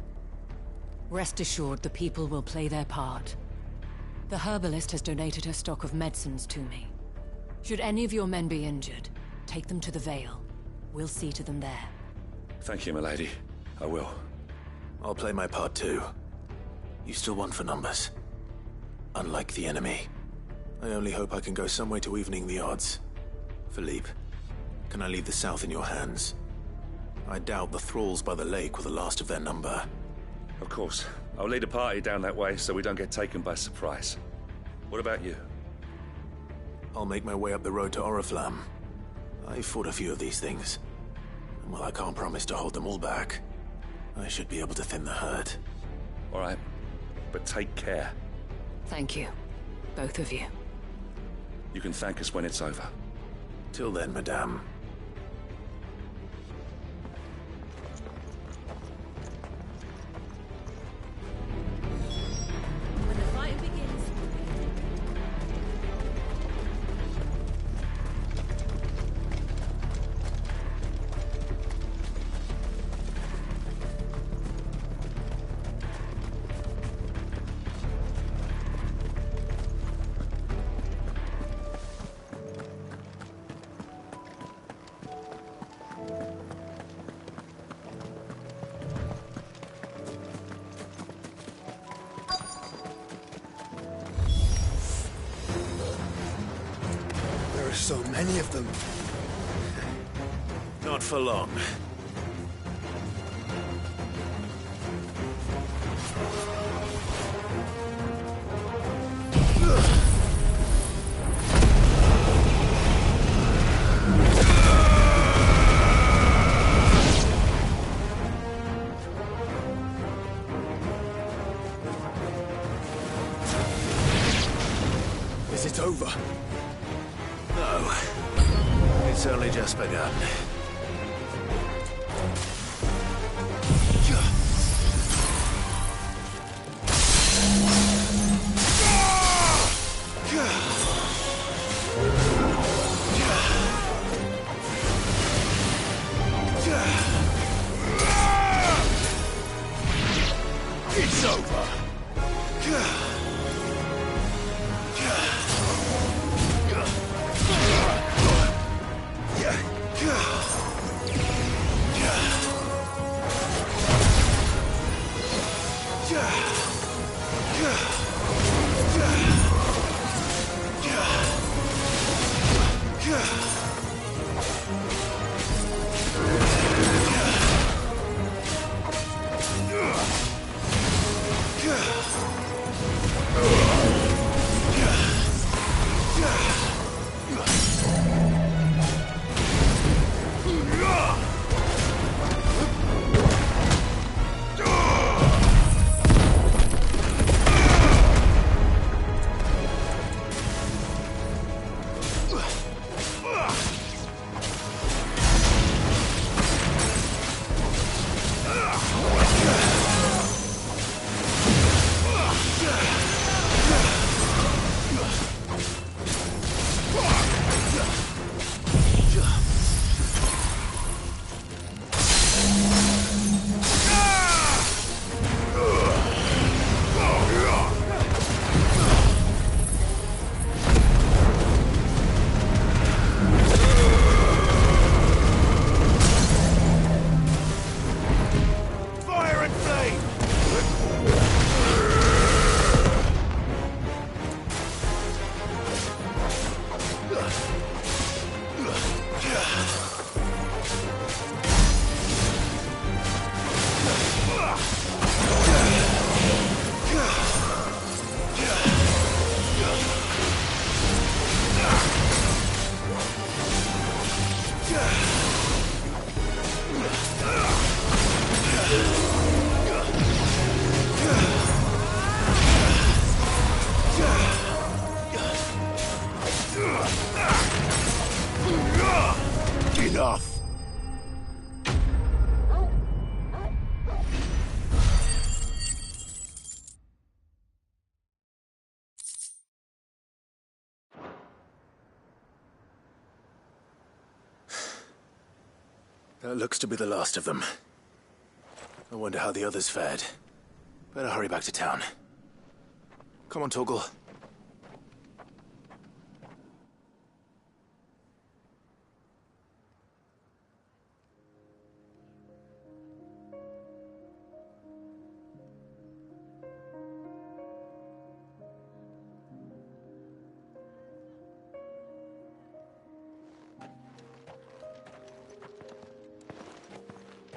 Rest assured the people will play their part. The herbalist has donated her stock of medicines to me. Should any of your men be injured, take them to the Vale. We'll see to them there. Thank you, milady. I will. I'll play my part too. You still won for numbers. Unlike the enemy. I only hope I can go some way to evening the odds. Philippe, can I leave the south in your hands? I doubt the thralls by the lake were the last of their number. Of course. I'll lead a party down that way so we don't get taken by surprise. What about you? I'll make my way up the road to Oriflamme. I've fought a few of these things. And while I can't promise to hold them all back, I should be able to thin the herd. All right. But take care. Thank you. Both of you. You can thank us when it's over. Till then, madame. When the fighting begins... There are so many of them. Not for long. Is it over? No. It's only just begun. That looks to be the last of them. I wonder how the others fared. Better hurry back to town. Come on, Torgal.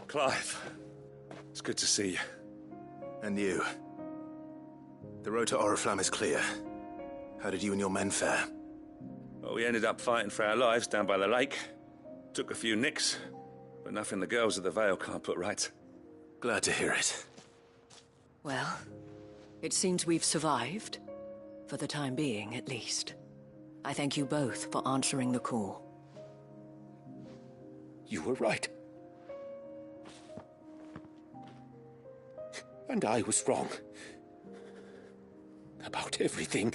Clive, it's good to see you. And you. The road to Oriflamme is clear. How did you and your men fare? Well, we ended up fighting for our lives down by the lake. Took a few nicks, but nothing the girls of the Vale can't put right. Glad to hear it. Well, it seems we've survived. For the time being, at least. I thank you both for answering the call. You were right. And I was wrong. About everything.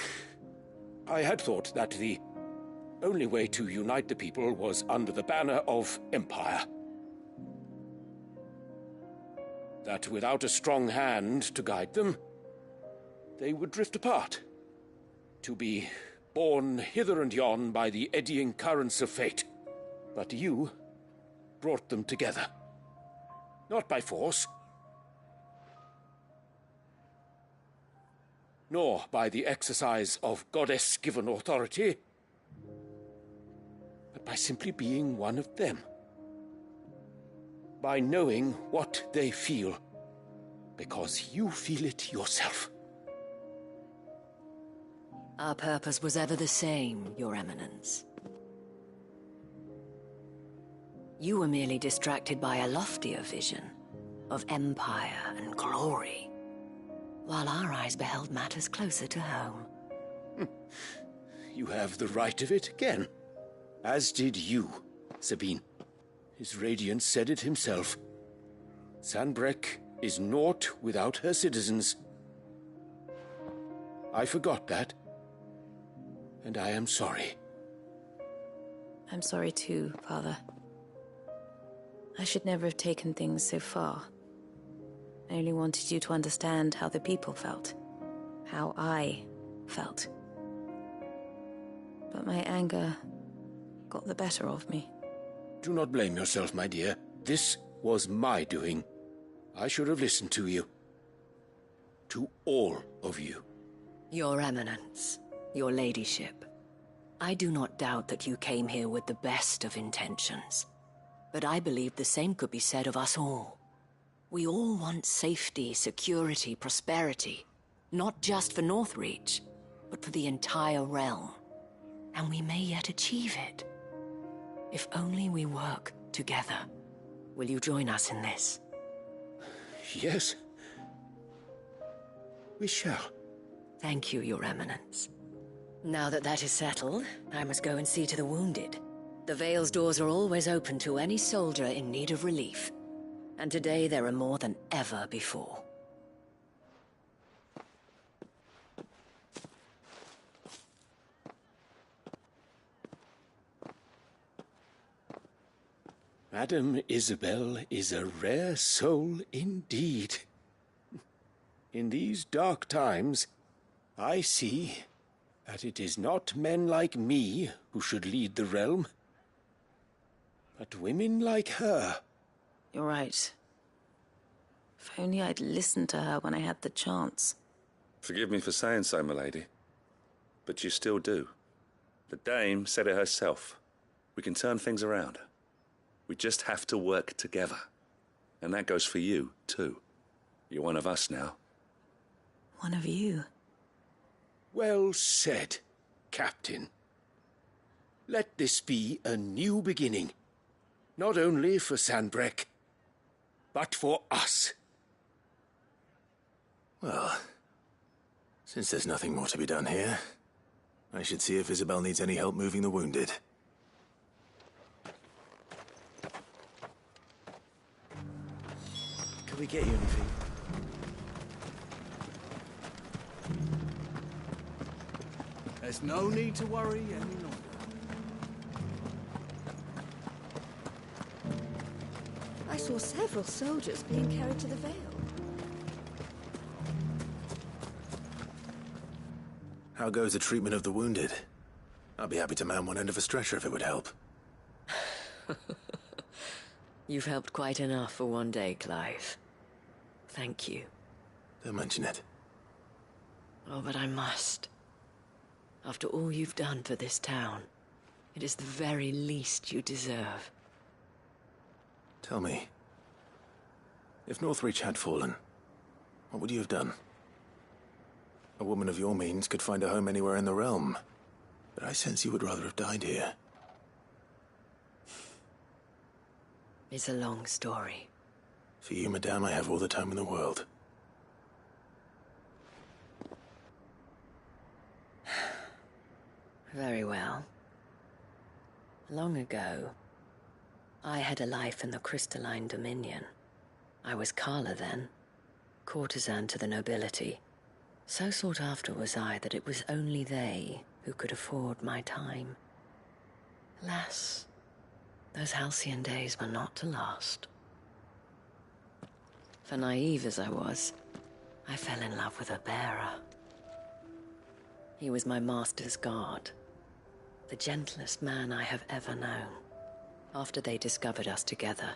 I had thought that the only way to unite the people was under the banner of Empire. That without a strong hand to guide them, they would drift apart. To be borne hither and yon by the eddying currents of fate. But you brought them together. Not by force, nor by the exercise of goddess-given authority, but by simply being one of them. By knowing what they feel, because you feel it yourself. Our purpose was ever the same, Your Eminence. You were merely distracted by a loftier vision of empire and glory, while our eyes beheld matters closer to home. You have the right of it again. As did you, Sabine. His radiance said it himself. Sanbreque is naught without her citizens. I forgot that. And I am sorry. I'm sorry too, Father. I should never have taken things so far. I only wanted you to understand how the people felt. How I felt. But my anger got the better of me. Do not blame yourself, my dear. This was my doing. I should have listened to you. To all of you. Your Eminence, your Ladyship, I do not doubt that you came here with the best of intentions. But I believe the same could be said of us all. We all want safety, security, prosperity. Not just for Northreach, but for the entire realm. And we may yet achieve it. If only we work together. Will you join us in this? Yes. We shall. Thank you, Your Eminence. Now that that is settled, I must go and see to the wounded. The Vale's doors are always open to any soldier in need of relief. And today there are more than ever before. Madame Isabel is a rare soul indeed. In these dark times, I see that it is not men like me who should lead the realm, but women like her. You're right. If only I'd listened to her when I had the chance. Forgive me for saying so, milady, but you still do. The dame said it herself. We can turn things around. We just have to work together. And that goes for you, too. You're one of us now. One of you? Well said, Captain. Let this be a new beginning. Not only for Sanbreque, but for us. Well, since there's nothing more to be done here, I should see if Isabel needs any help moving the wounded. Can we get you anything? There's no need to worry any longer. saw several soldiers being carried to the Vale. How goes the treatment of the wounded? I'd be happy to man one end of a stretcher if it would help. You've helped quite enough for one day, Clive. Thank you. Don't mention it. Oh, but I must. After all you've done for this town, it is the very least you deserve. Tell me, if Northreach had fallen, what would you have done? A woman of your means could find a home anywhere in the realm, but I sense you would rather have died here. It's a long story. For you, madame, I have all the time in the world. Very well. Long ago, I had a life in the Crystalline Dominion. I was Carla then, courtesan to the nobility. So sought after was I that it was only they who could afford my time. Alas, those halcyon days were not to last. For naive as I was, I fell in love with a bearer. He was my master's guard, the gentlest man I have ever known. After they discovered us together,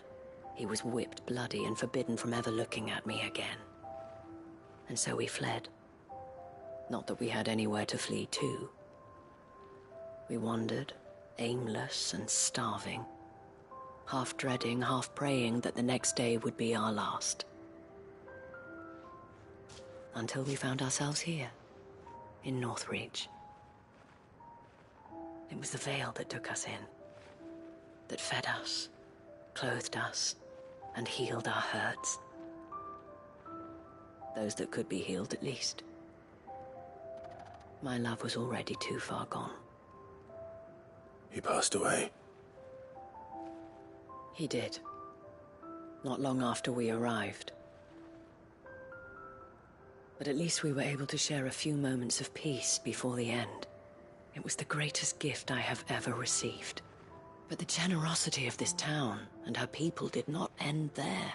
he was whipped bloody and forbidden from ever looking at me again. And so we fled. Not that we had anywhere to flee to. We wandered, aimless and starving, half dreading, half praying that the next day would be our last. Until we found ourselves here, in Northreach. It was the Vale that took us in, that fed us, clothed us, and healed our hurts. Those that could be healed, at least. My love was already too far gone. He passed away. He did. Not long after we arrived. But at least we were able to share a few moments of peace before the end. It was the greatest gift I have ever received. But the generosity of this town and her people did not end there.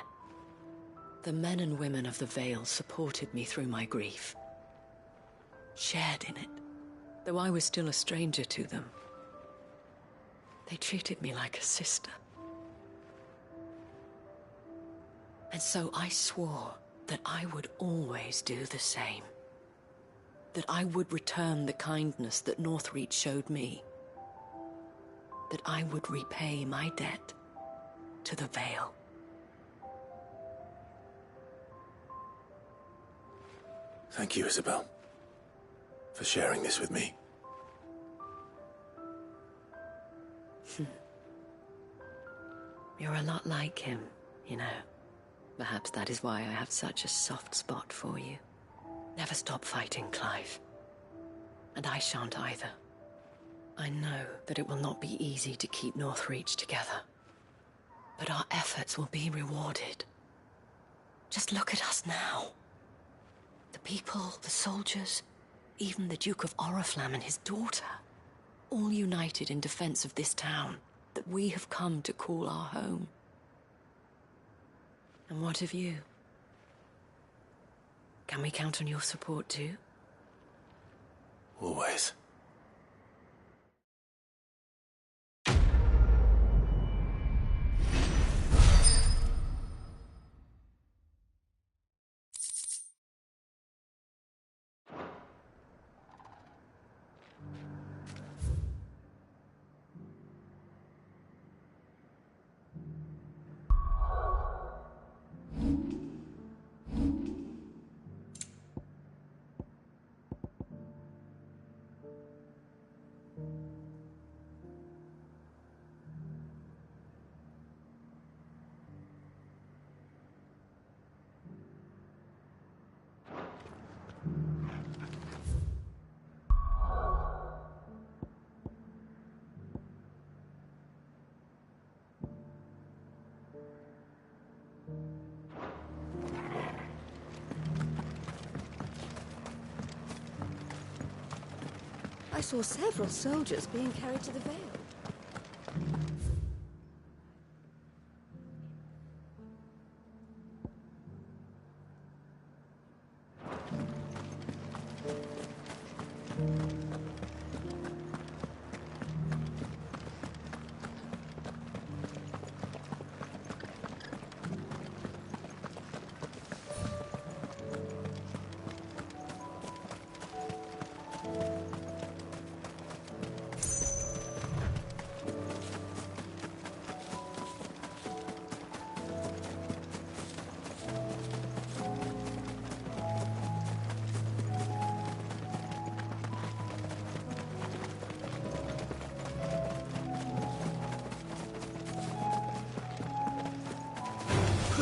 The men and women of the Vale supported me through my grief, shared in it, though I was still a stranger to them. They treated me like a sister. And so I swore that I would always do the same. That I would return the kindness that Northreach showed me. That I would repay my debt to the Vale. Thank you, Isabel, for sharing this with me. You're a lot like him, you know. Perhaps that is why I have such a soft spot for you. Never stop fighting, Clive. And I shan't either. I know that it will not be easy to keep Northreach together. But our efforts will be rewarded. Just look at us now. The people, the soldiers, even the Duke of Oriflamme and his daughter, all united in defense of this town that we have come to call our home. And what of you? Can we count on your support too? Always. I saw several soldiers being carried to the Vale.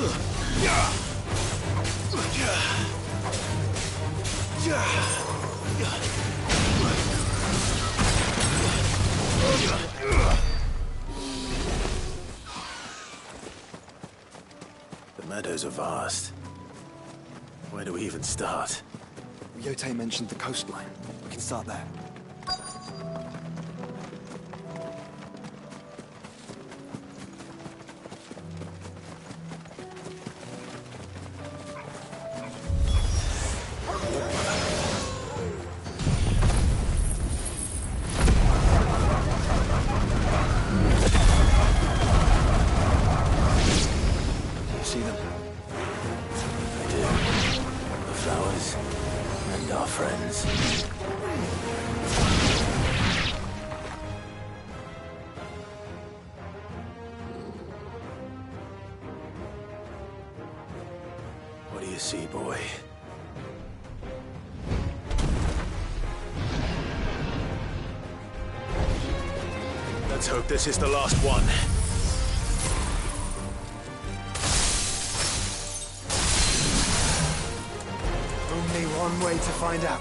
The meadows are vast. Where do we even start? Yote mentioned the coastline. We can start there. What do you see, boy? Let's hope this is the last one. Only one way to find out.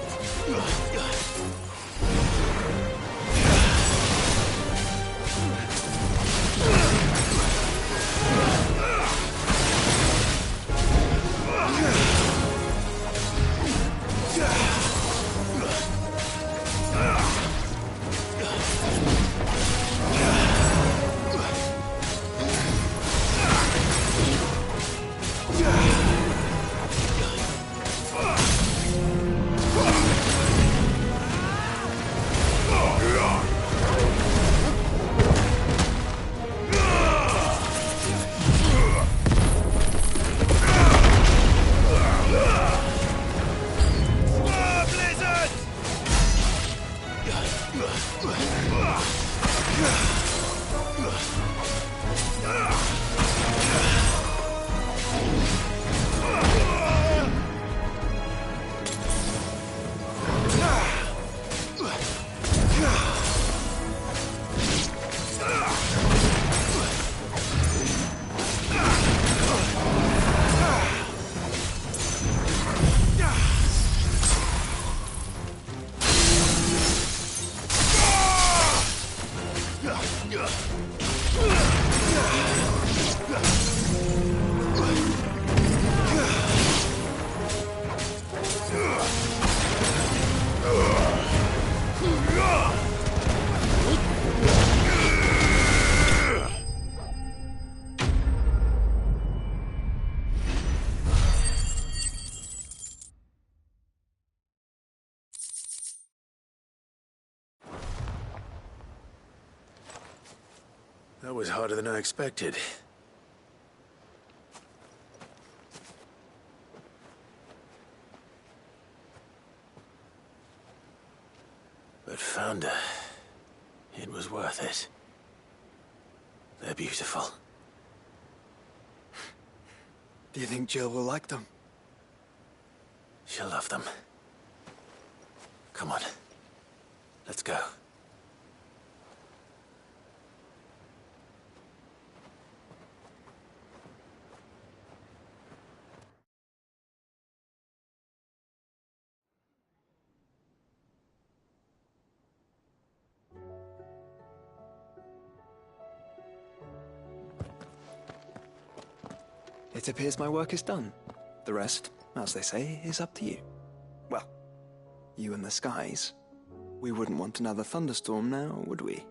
That was harder than I expected. But Founder, it was worth it. They're beautiful. Do you think Jill will like them? She'll love them. Come on. Let's go. It appears my work is done. The rest, as they say, is up to you. Well, you and the skies. We wouldn't want another thunderstorm now, would we?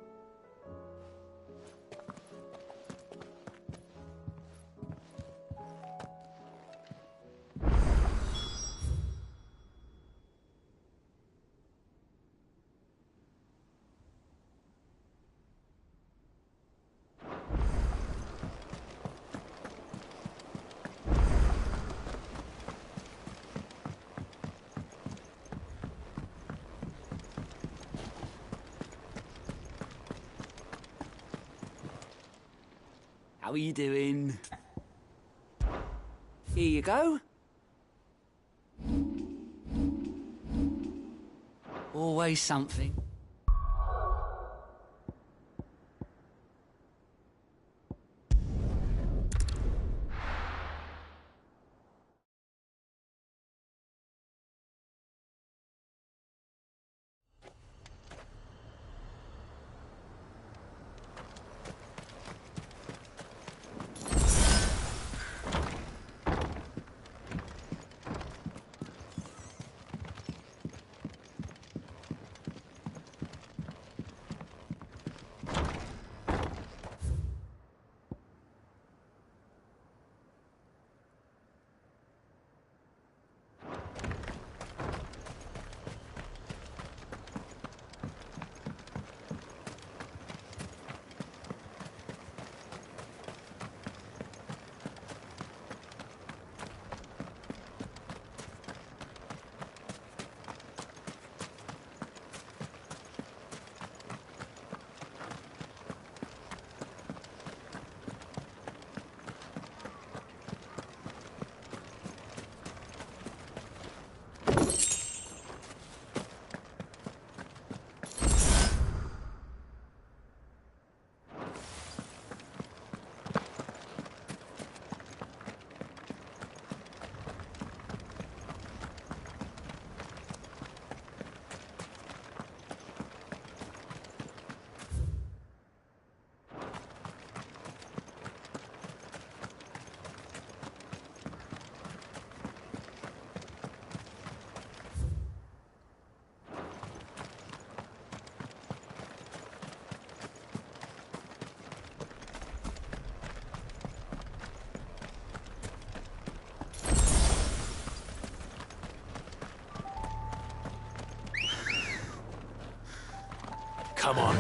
How are you doing? Here you go. Always something. Come on.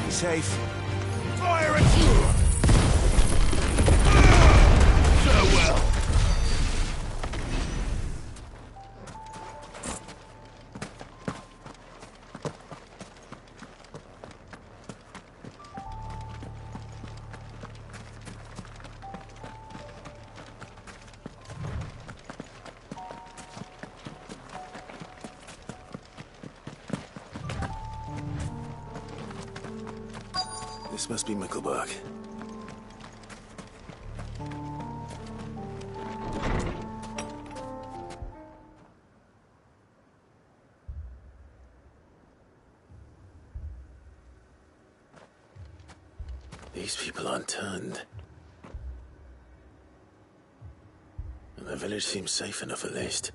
Safe. Fire at you! So well. This must be Mickleburg. These people aren't turned. And the village seems safe enough at least.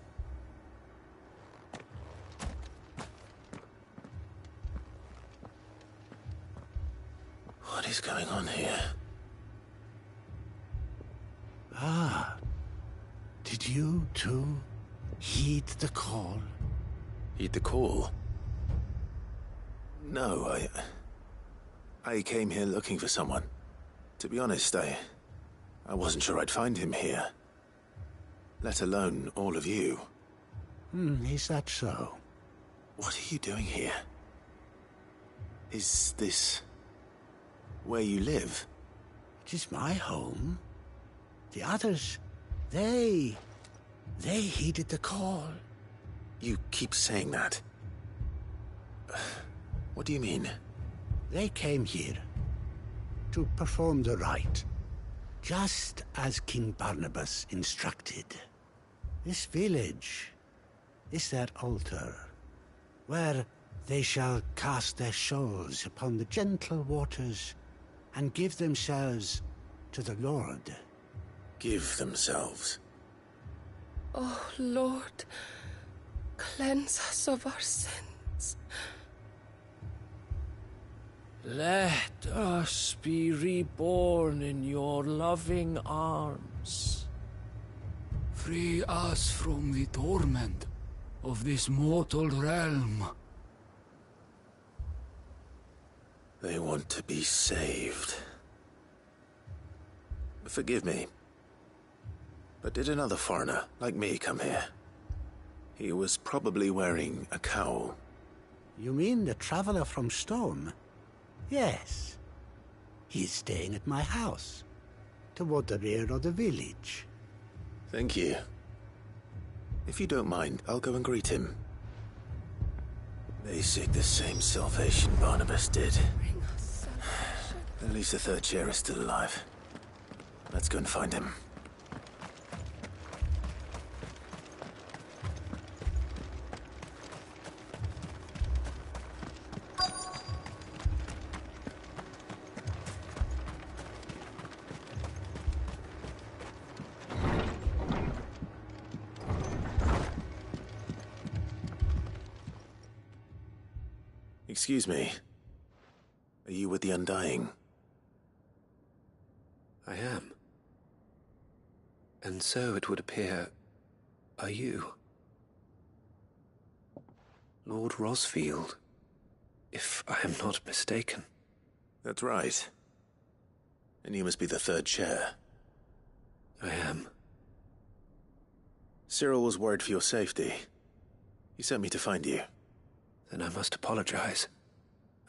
What is going on here? Ah. Did you, too, heed the call? Heed the call? No, I came here looking for someone. To be honest, I wasn't sure I'd find him here. Let alone all of you. Is that so? What are you doing here? Is this where you live? It is my home. The others, they heeded the call. You keep saying that. What do you mean? They came here to perform the rite, just as King Barnabas instructed. This village is their altar, where they shall cast their souls upon the gentle waters and give themselves to the Lord. Give themselves? Oh, Lord, cleanse us of our sins. Let us be reborn in your loving arms. Free us from the torment of this mortal realm. They want to be saved. Forgive me, but did another foreigner like me come here? He was probably wearing a cowl. You mean the traveler from Stone? Yes. He's staying at my house, toward the rear of the village. Thank you. If you don't mind, I'll go and greet him. They seek the same salvation Barnabas did. At least the third chair is still alive. Let's go and find him. Excuse me. Are you with the Undying? I am. And so it would appear, are you? Lord Rosfield, if I am not mistaken. That's right. And you must be the third chair. I am. Cyril was worried for your safety. He sent me to find you. Then I must apologize.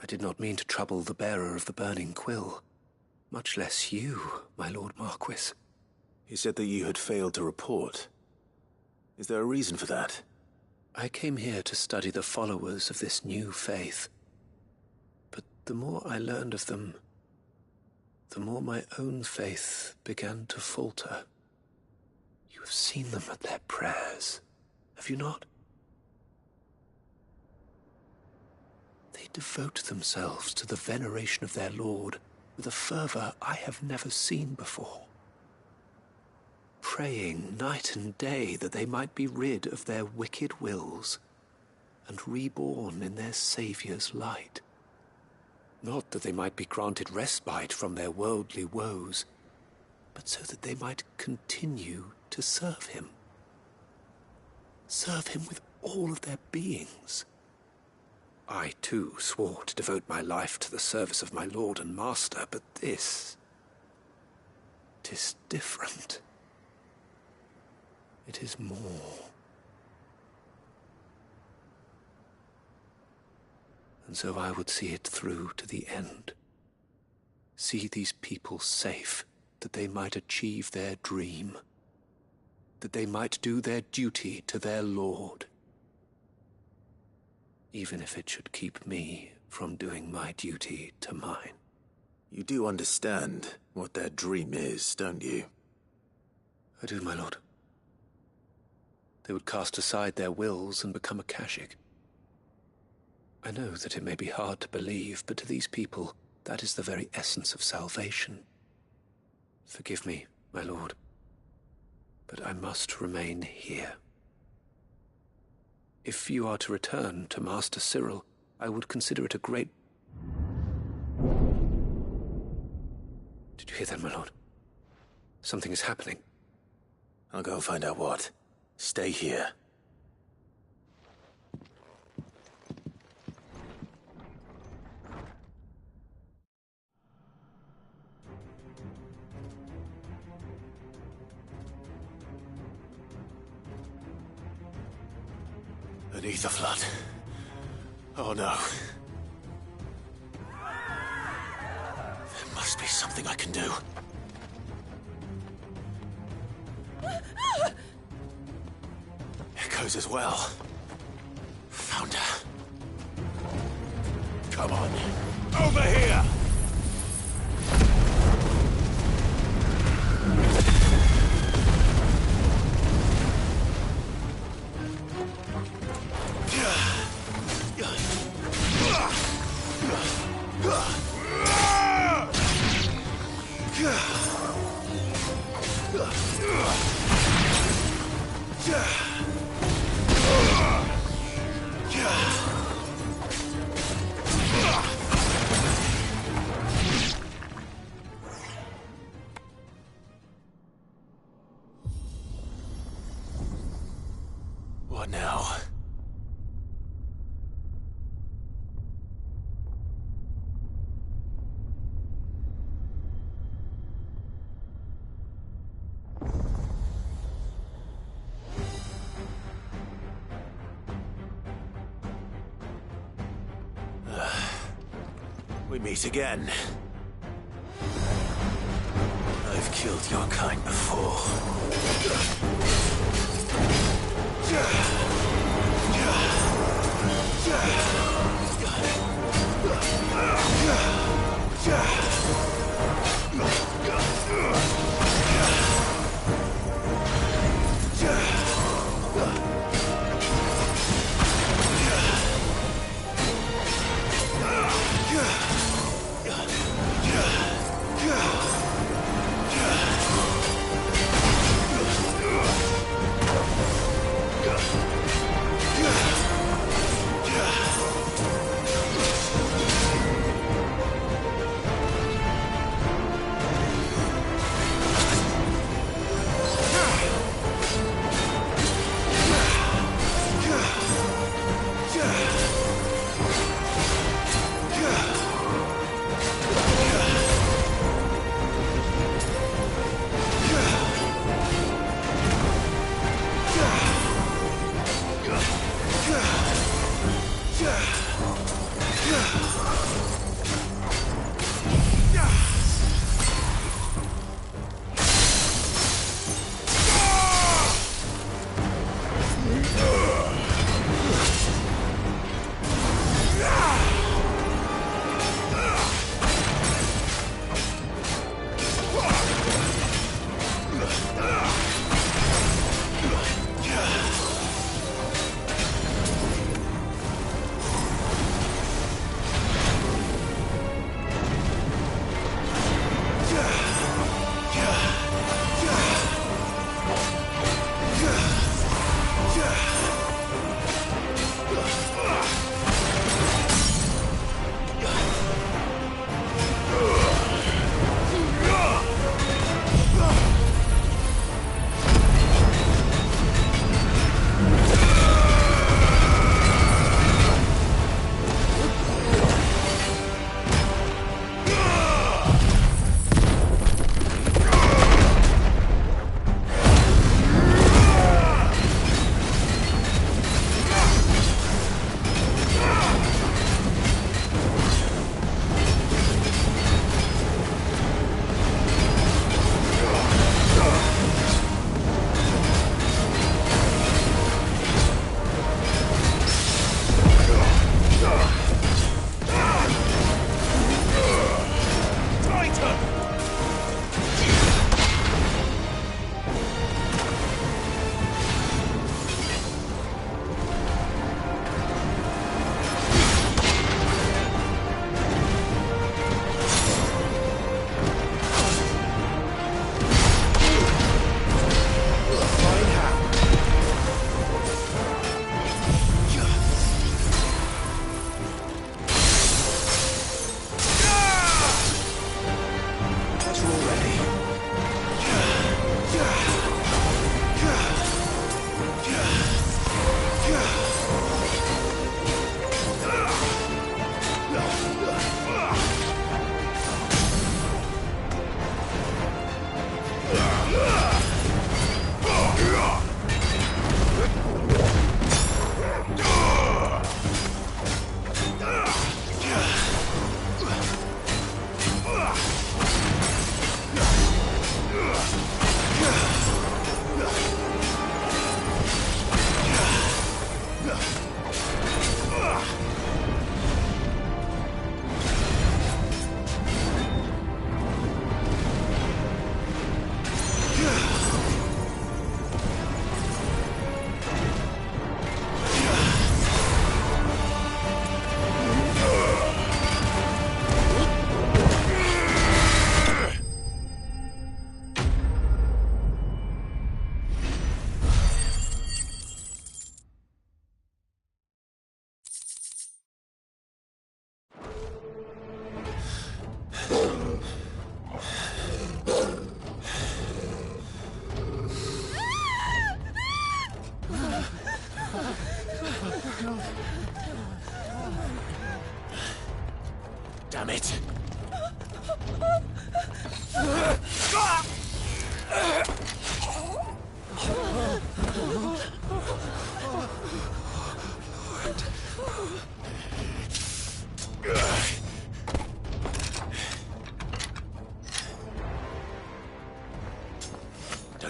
I did not mean to trouble the bearer of the burning quill. Much less you, my Lord Marquis. He said that you had failed to report. Is there a reason for that? I came here to study the followers of this new faith. But the more I learned of them, the more my own faith began to falter. You have seen them at their prayers, have you not? They devote themselves to the veneration of their lord with a fervor I have never seen before, praying night and day that they might be rid of their wicked wills and reborn in their Saviour's light. Not that they might be granted respite from their worldly woes, but so that they might continue to serve him. Serve him with all of their beings. I, too, swore to devote my life to the service of my Lord and Master, but this... 'tis different. It is more. And so I would see it through to the end. See these people safe, that they might achieve their dream. That they might do their duty to their Lord. Even if it should keep me from doing my duty to mine. You do understand what their dream is, don't you? I do, my lord. They would cast aside their wills and become a Kashik. I know that it may be hard to believe, but to these people, that is the very essence of salvation. Forgive me, my lord, but I must remain here. If you are to return to Master Cyril, I would consider it a great... Did you hear that, my lord? Something is happening. I'll go and find out what. Stay here. An ether flood. Oh no. There must be something I can do. Echoes as well. Found her. Come on. Over here! What now? We meet again. I've killed your kind before.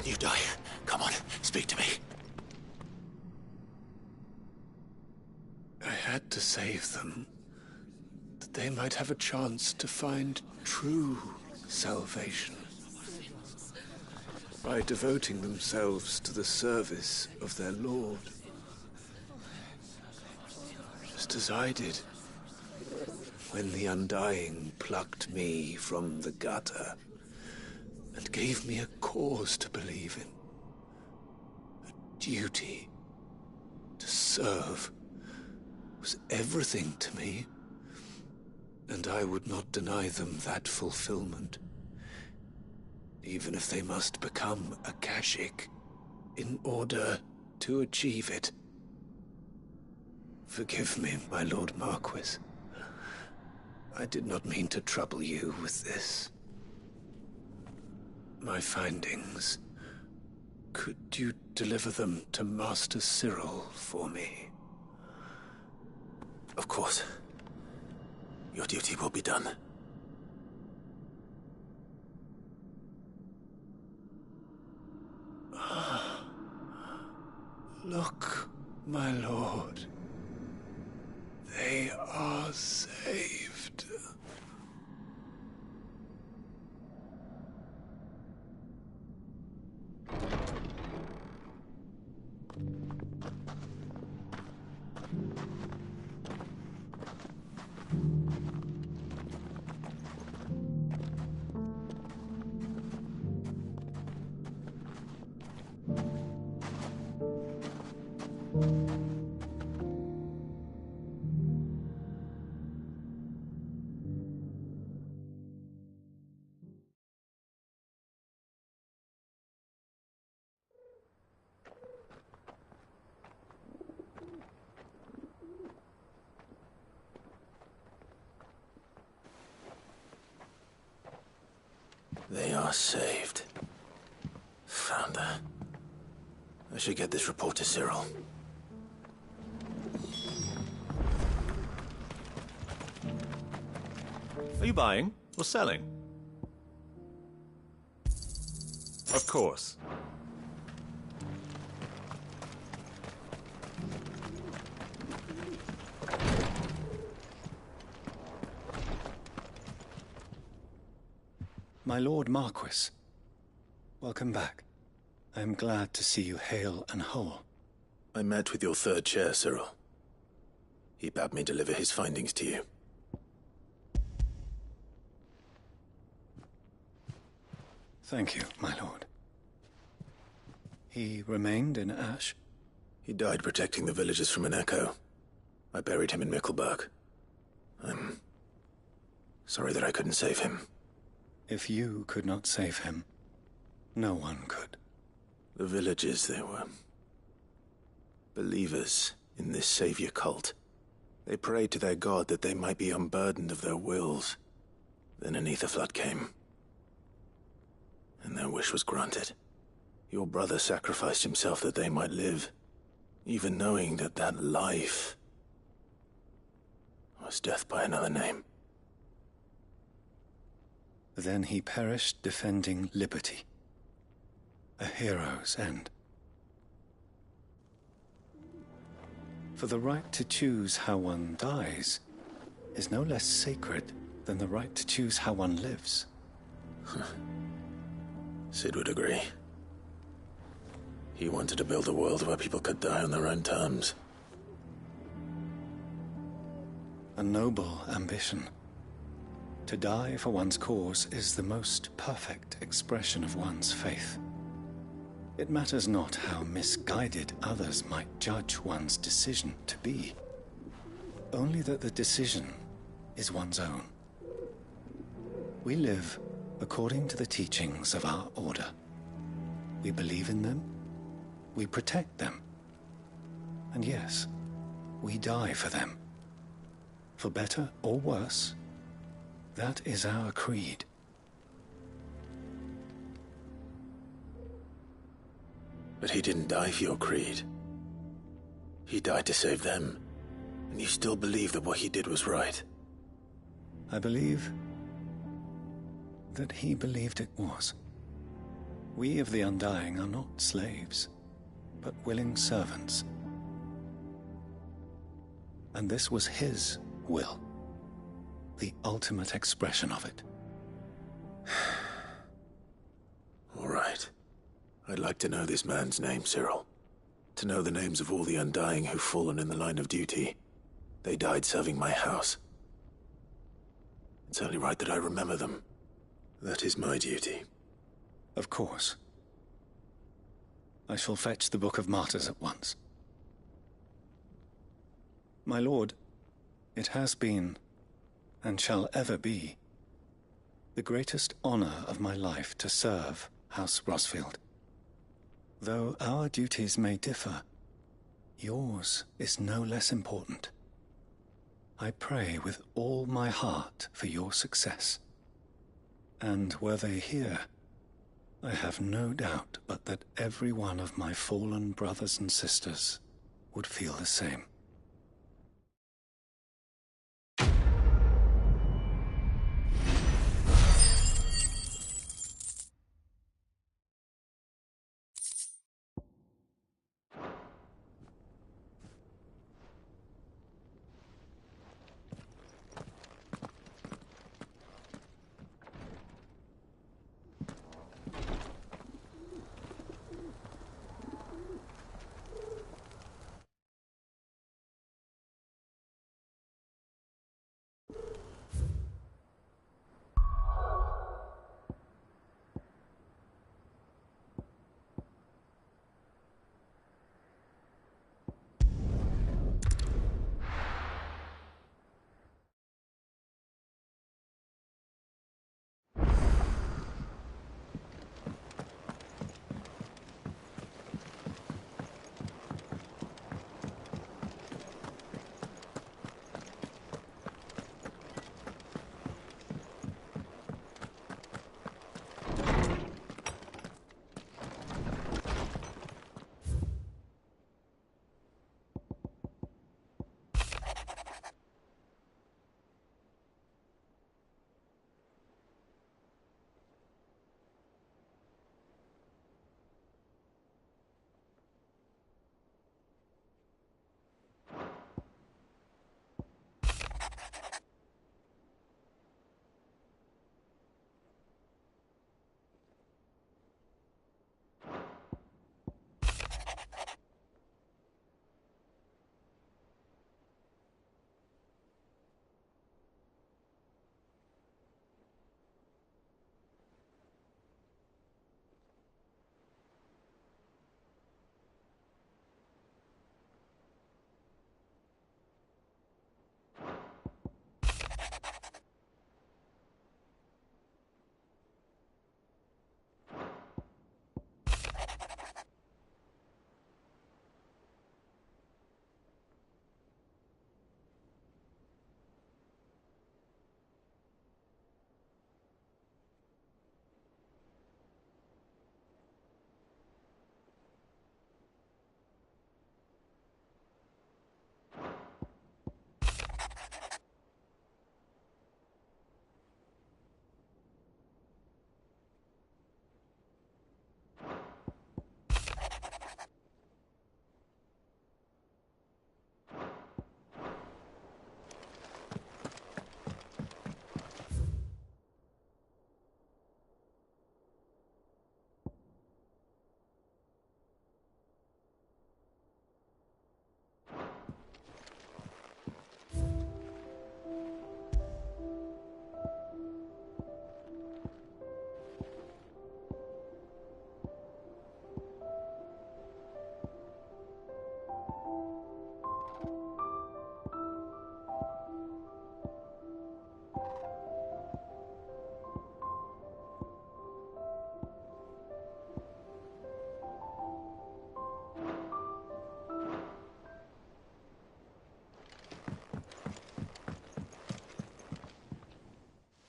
When you die, come on, speak to me. I had to save them, that they might have a chance to find true salvation. By devoting themselves to the service of their Lord. Just as I did, when the Undying plucked me from the gutter and gave me a cause to believe in. A duty to serve was everything to me, and I would not deny them that fulfillment, even if they must become a Kashik in order to achieve it. Forgive me, my Lord Marquis. I did not mean to trouble you with this. My findings. Could you deliver them to Master Cyril for me? Of course. Your duty will be done. Look, my lord. They are saved. They are saved. Founder. I should get this report to Cyril. Are you buying or selling? Of course. My Lord Marquis, welcome back. I am glad to see you hale and whole. I met with your third chair, Cyril. He bade me deliver his findings to you. Thank you, my lord. He remained in Ash? He died protecting the villagers from an echo. I buried him in Mickelberg. I'm sorry that I couldn't save him. If you could not save him, no one could. The villagers, they were believers in this savior cult. They prayed to their god that they might be unburdened of their wills. Then an ether flood came, and their wish was granted. Your brother sacrificed himself that they might live, even knowing that that life was death by another name. Then he perished defending liberty. A hero's end. For the right to choose how one dies is no less sacred than the right to choose how one lives. Sid would agree. He wanted to build a world where people could die on their own terms. A noble ambition. To die for one's cause is the most perfect expression of one's faith. It matters not how misguided others might judge one's decision to be, only that the decision is one's own. We live according to the teachings of our order. We believe in them, we protect them, and yes, we die for them. For better or worse, that is our creed. But he didn't die for your creed. He died to save them, and you still believe that what he did was right. I believe that he believed it was. We of the Undying are not slaves, but willing servants. And this was his will, the ultimate expression of it. All right. I'd like to know this man's name, Cyril. To know the names of all the Undying who've fallen in the line of duty. They died serving my house. It's only right that I remember them. That is my duty. Of course. I shall fetch the Book of Martyrs at once. My lord, it has been, and shall ever be, the greatest honor of my life to serve House Rosfield. Though our duties may differ, yours is no less important. I pray with all my heart for your success. And were they here, I have no doubt but that every one of my fallen brothers and sisters would feel the same.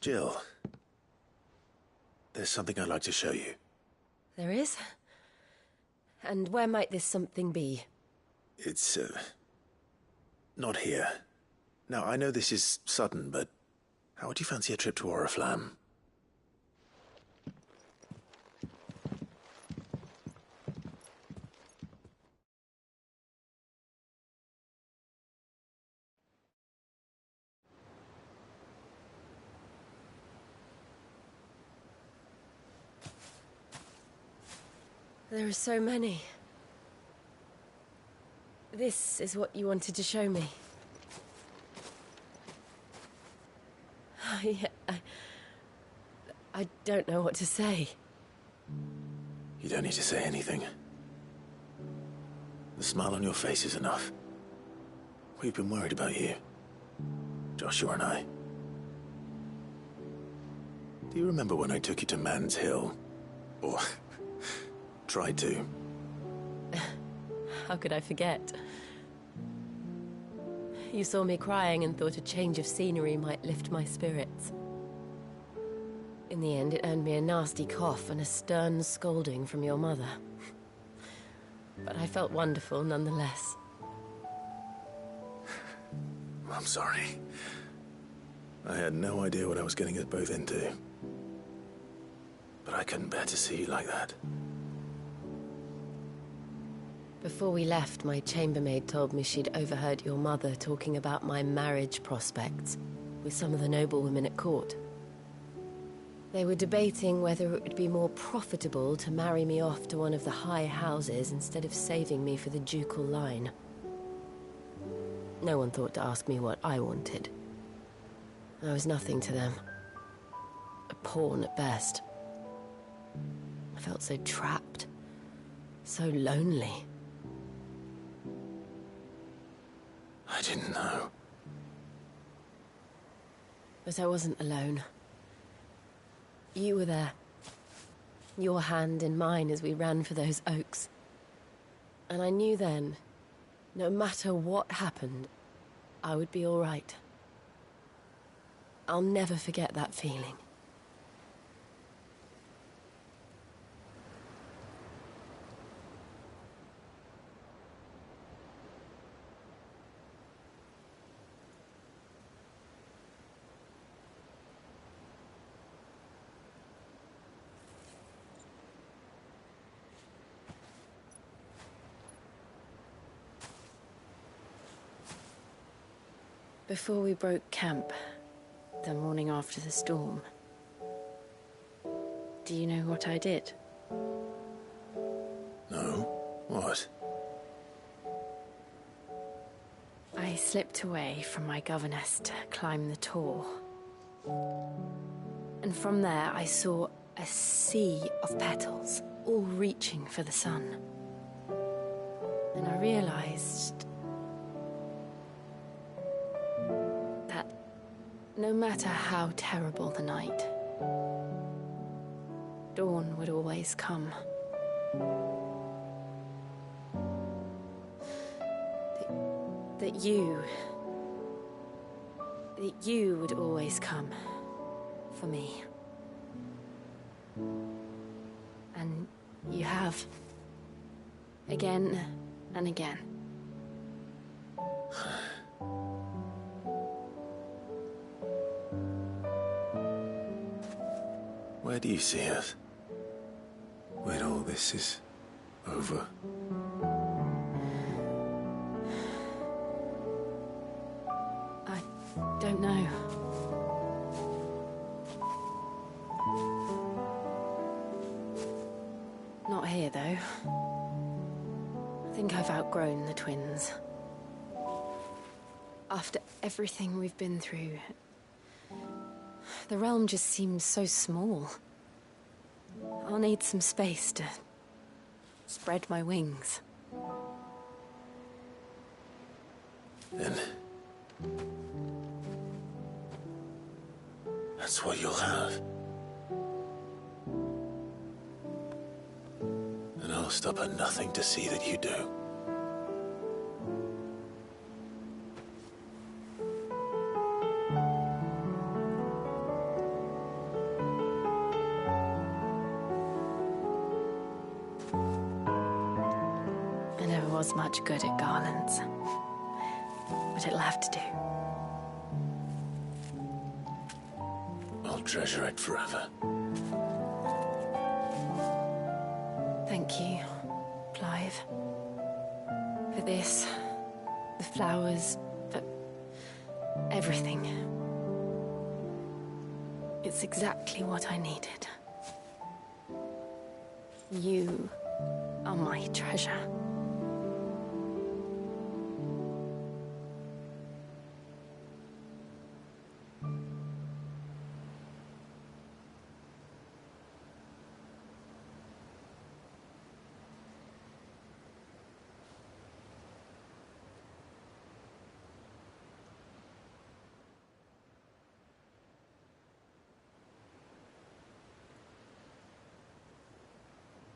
Jill, there's something I'd like to show you. There is? And where might this something be? It's, not here. Now, I know this is sudden, but how would you fancy a trip to Oriflamme? There are so many. This is what you wanted to show me. I don't know what to say. You don't need to say anything. The smile on your face is enough. We've been worried about you, Joshua and I. Do you remember when I took you to Man's Hill? Or tried to? How could I forget? You saw me crying and thought a change of scenery might lift my spirits. In the end, it earned me a nasty cough and a stern scolding from your mother. But I felt wonderful nonetheless. I'm sorry. I had no idea what I was getting us both into. But I couldn't bear to see you like that. Before we left, my chambermaid told me she'd overheard your mother talking about my marriage prospects with some of the noblewomen at court. They were debating whether it would be more profitable to marry me off to one of the high houses instead of saving me for the ducal line. No one thought to ask me what I wanted. I was nothing to them. A pawn at best. I felt so trapped. So lonely. I didn't know. But I wasn't alone. You were there. Your hand in mine as we ran for those oaks. And I knew then, no matter what happened, I would be all right. I'll never forget that feeling. Before we broke camp, the morning after the storm, do you know what I did? No? What? I slipped away from my governess to climb the tor. And from there I saw a sea of petals, all reaching for the sun. And I realized that no matter how terrible the night, dawn would always come. That you would always come for me. And you have. Again and again. Where do you see us? When all this is over? I don't know. Not here, though. I think I've outgrown the twins. After everything we've been through, the realm just seems so small. I'll need some space to spread my wings. Then that's what you'll have. And I'll stop at nothing to see that you do. I never was much good at garlands, but it'll have to do. I'll treasure it forever. Thank you, Clive. For this, the flowers, for everything. It's exactly what I needed. You are my treasure.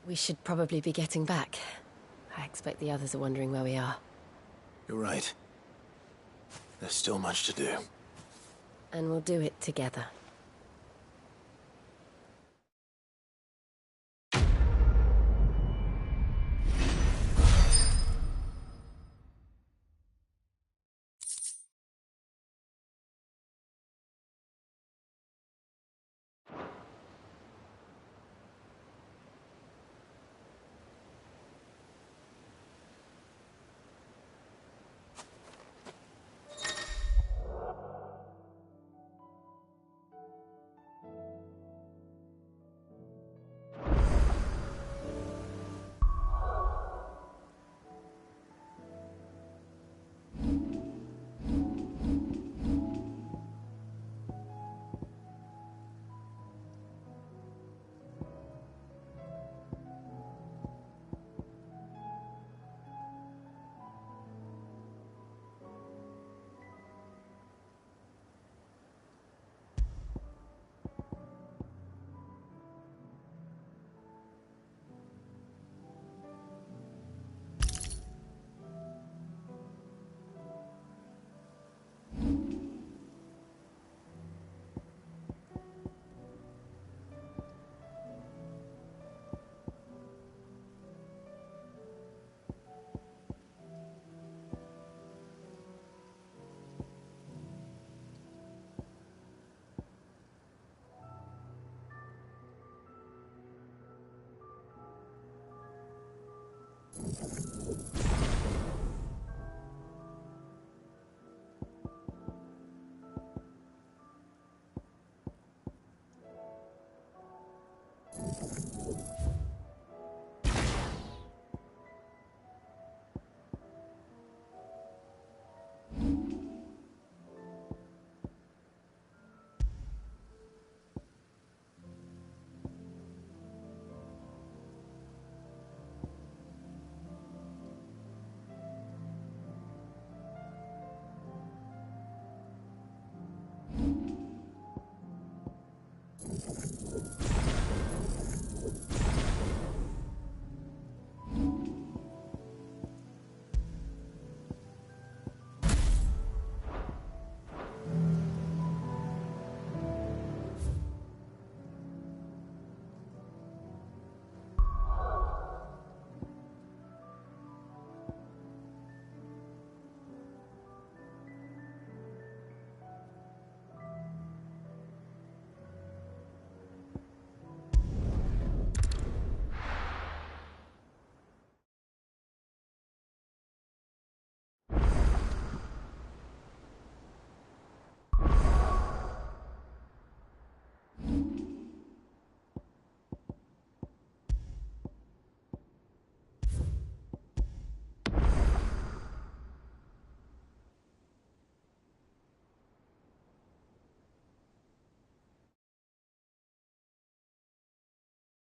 We should probably be getting back. I expect the others are wondering where we are. You're right. There's still much to do. And we'll do it together.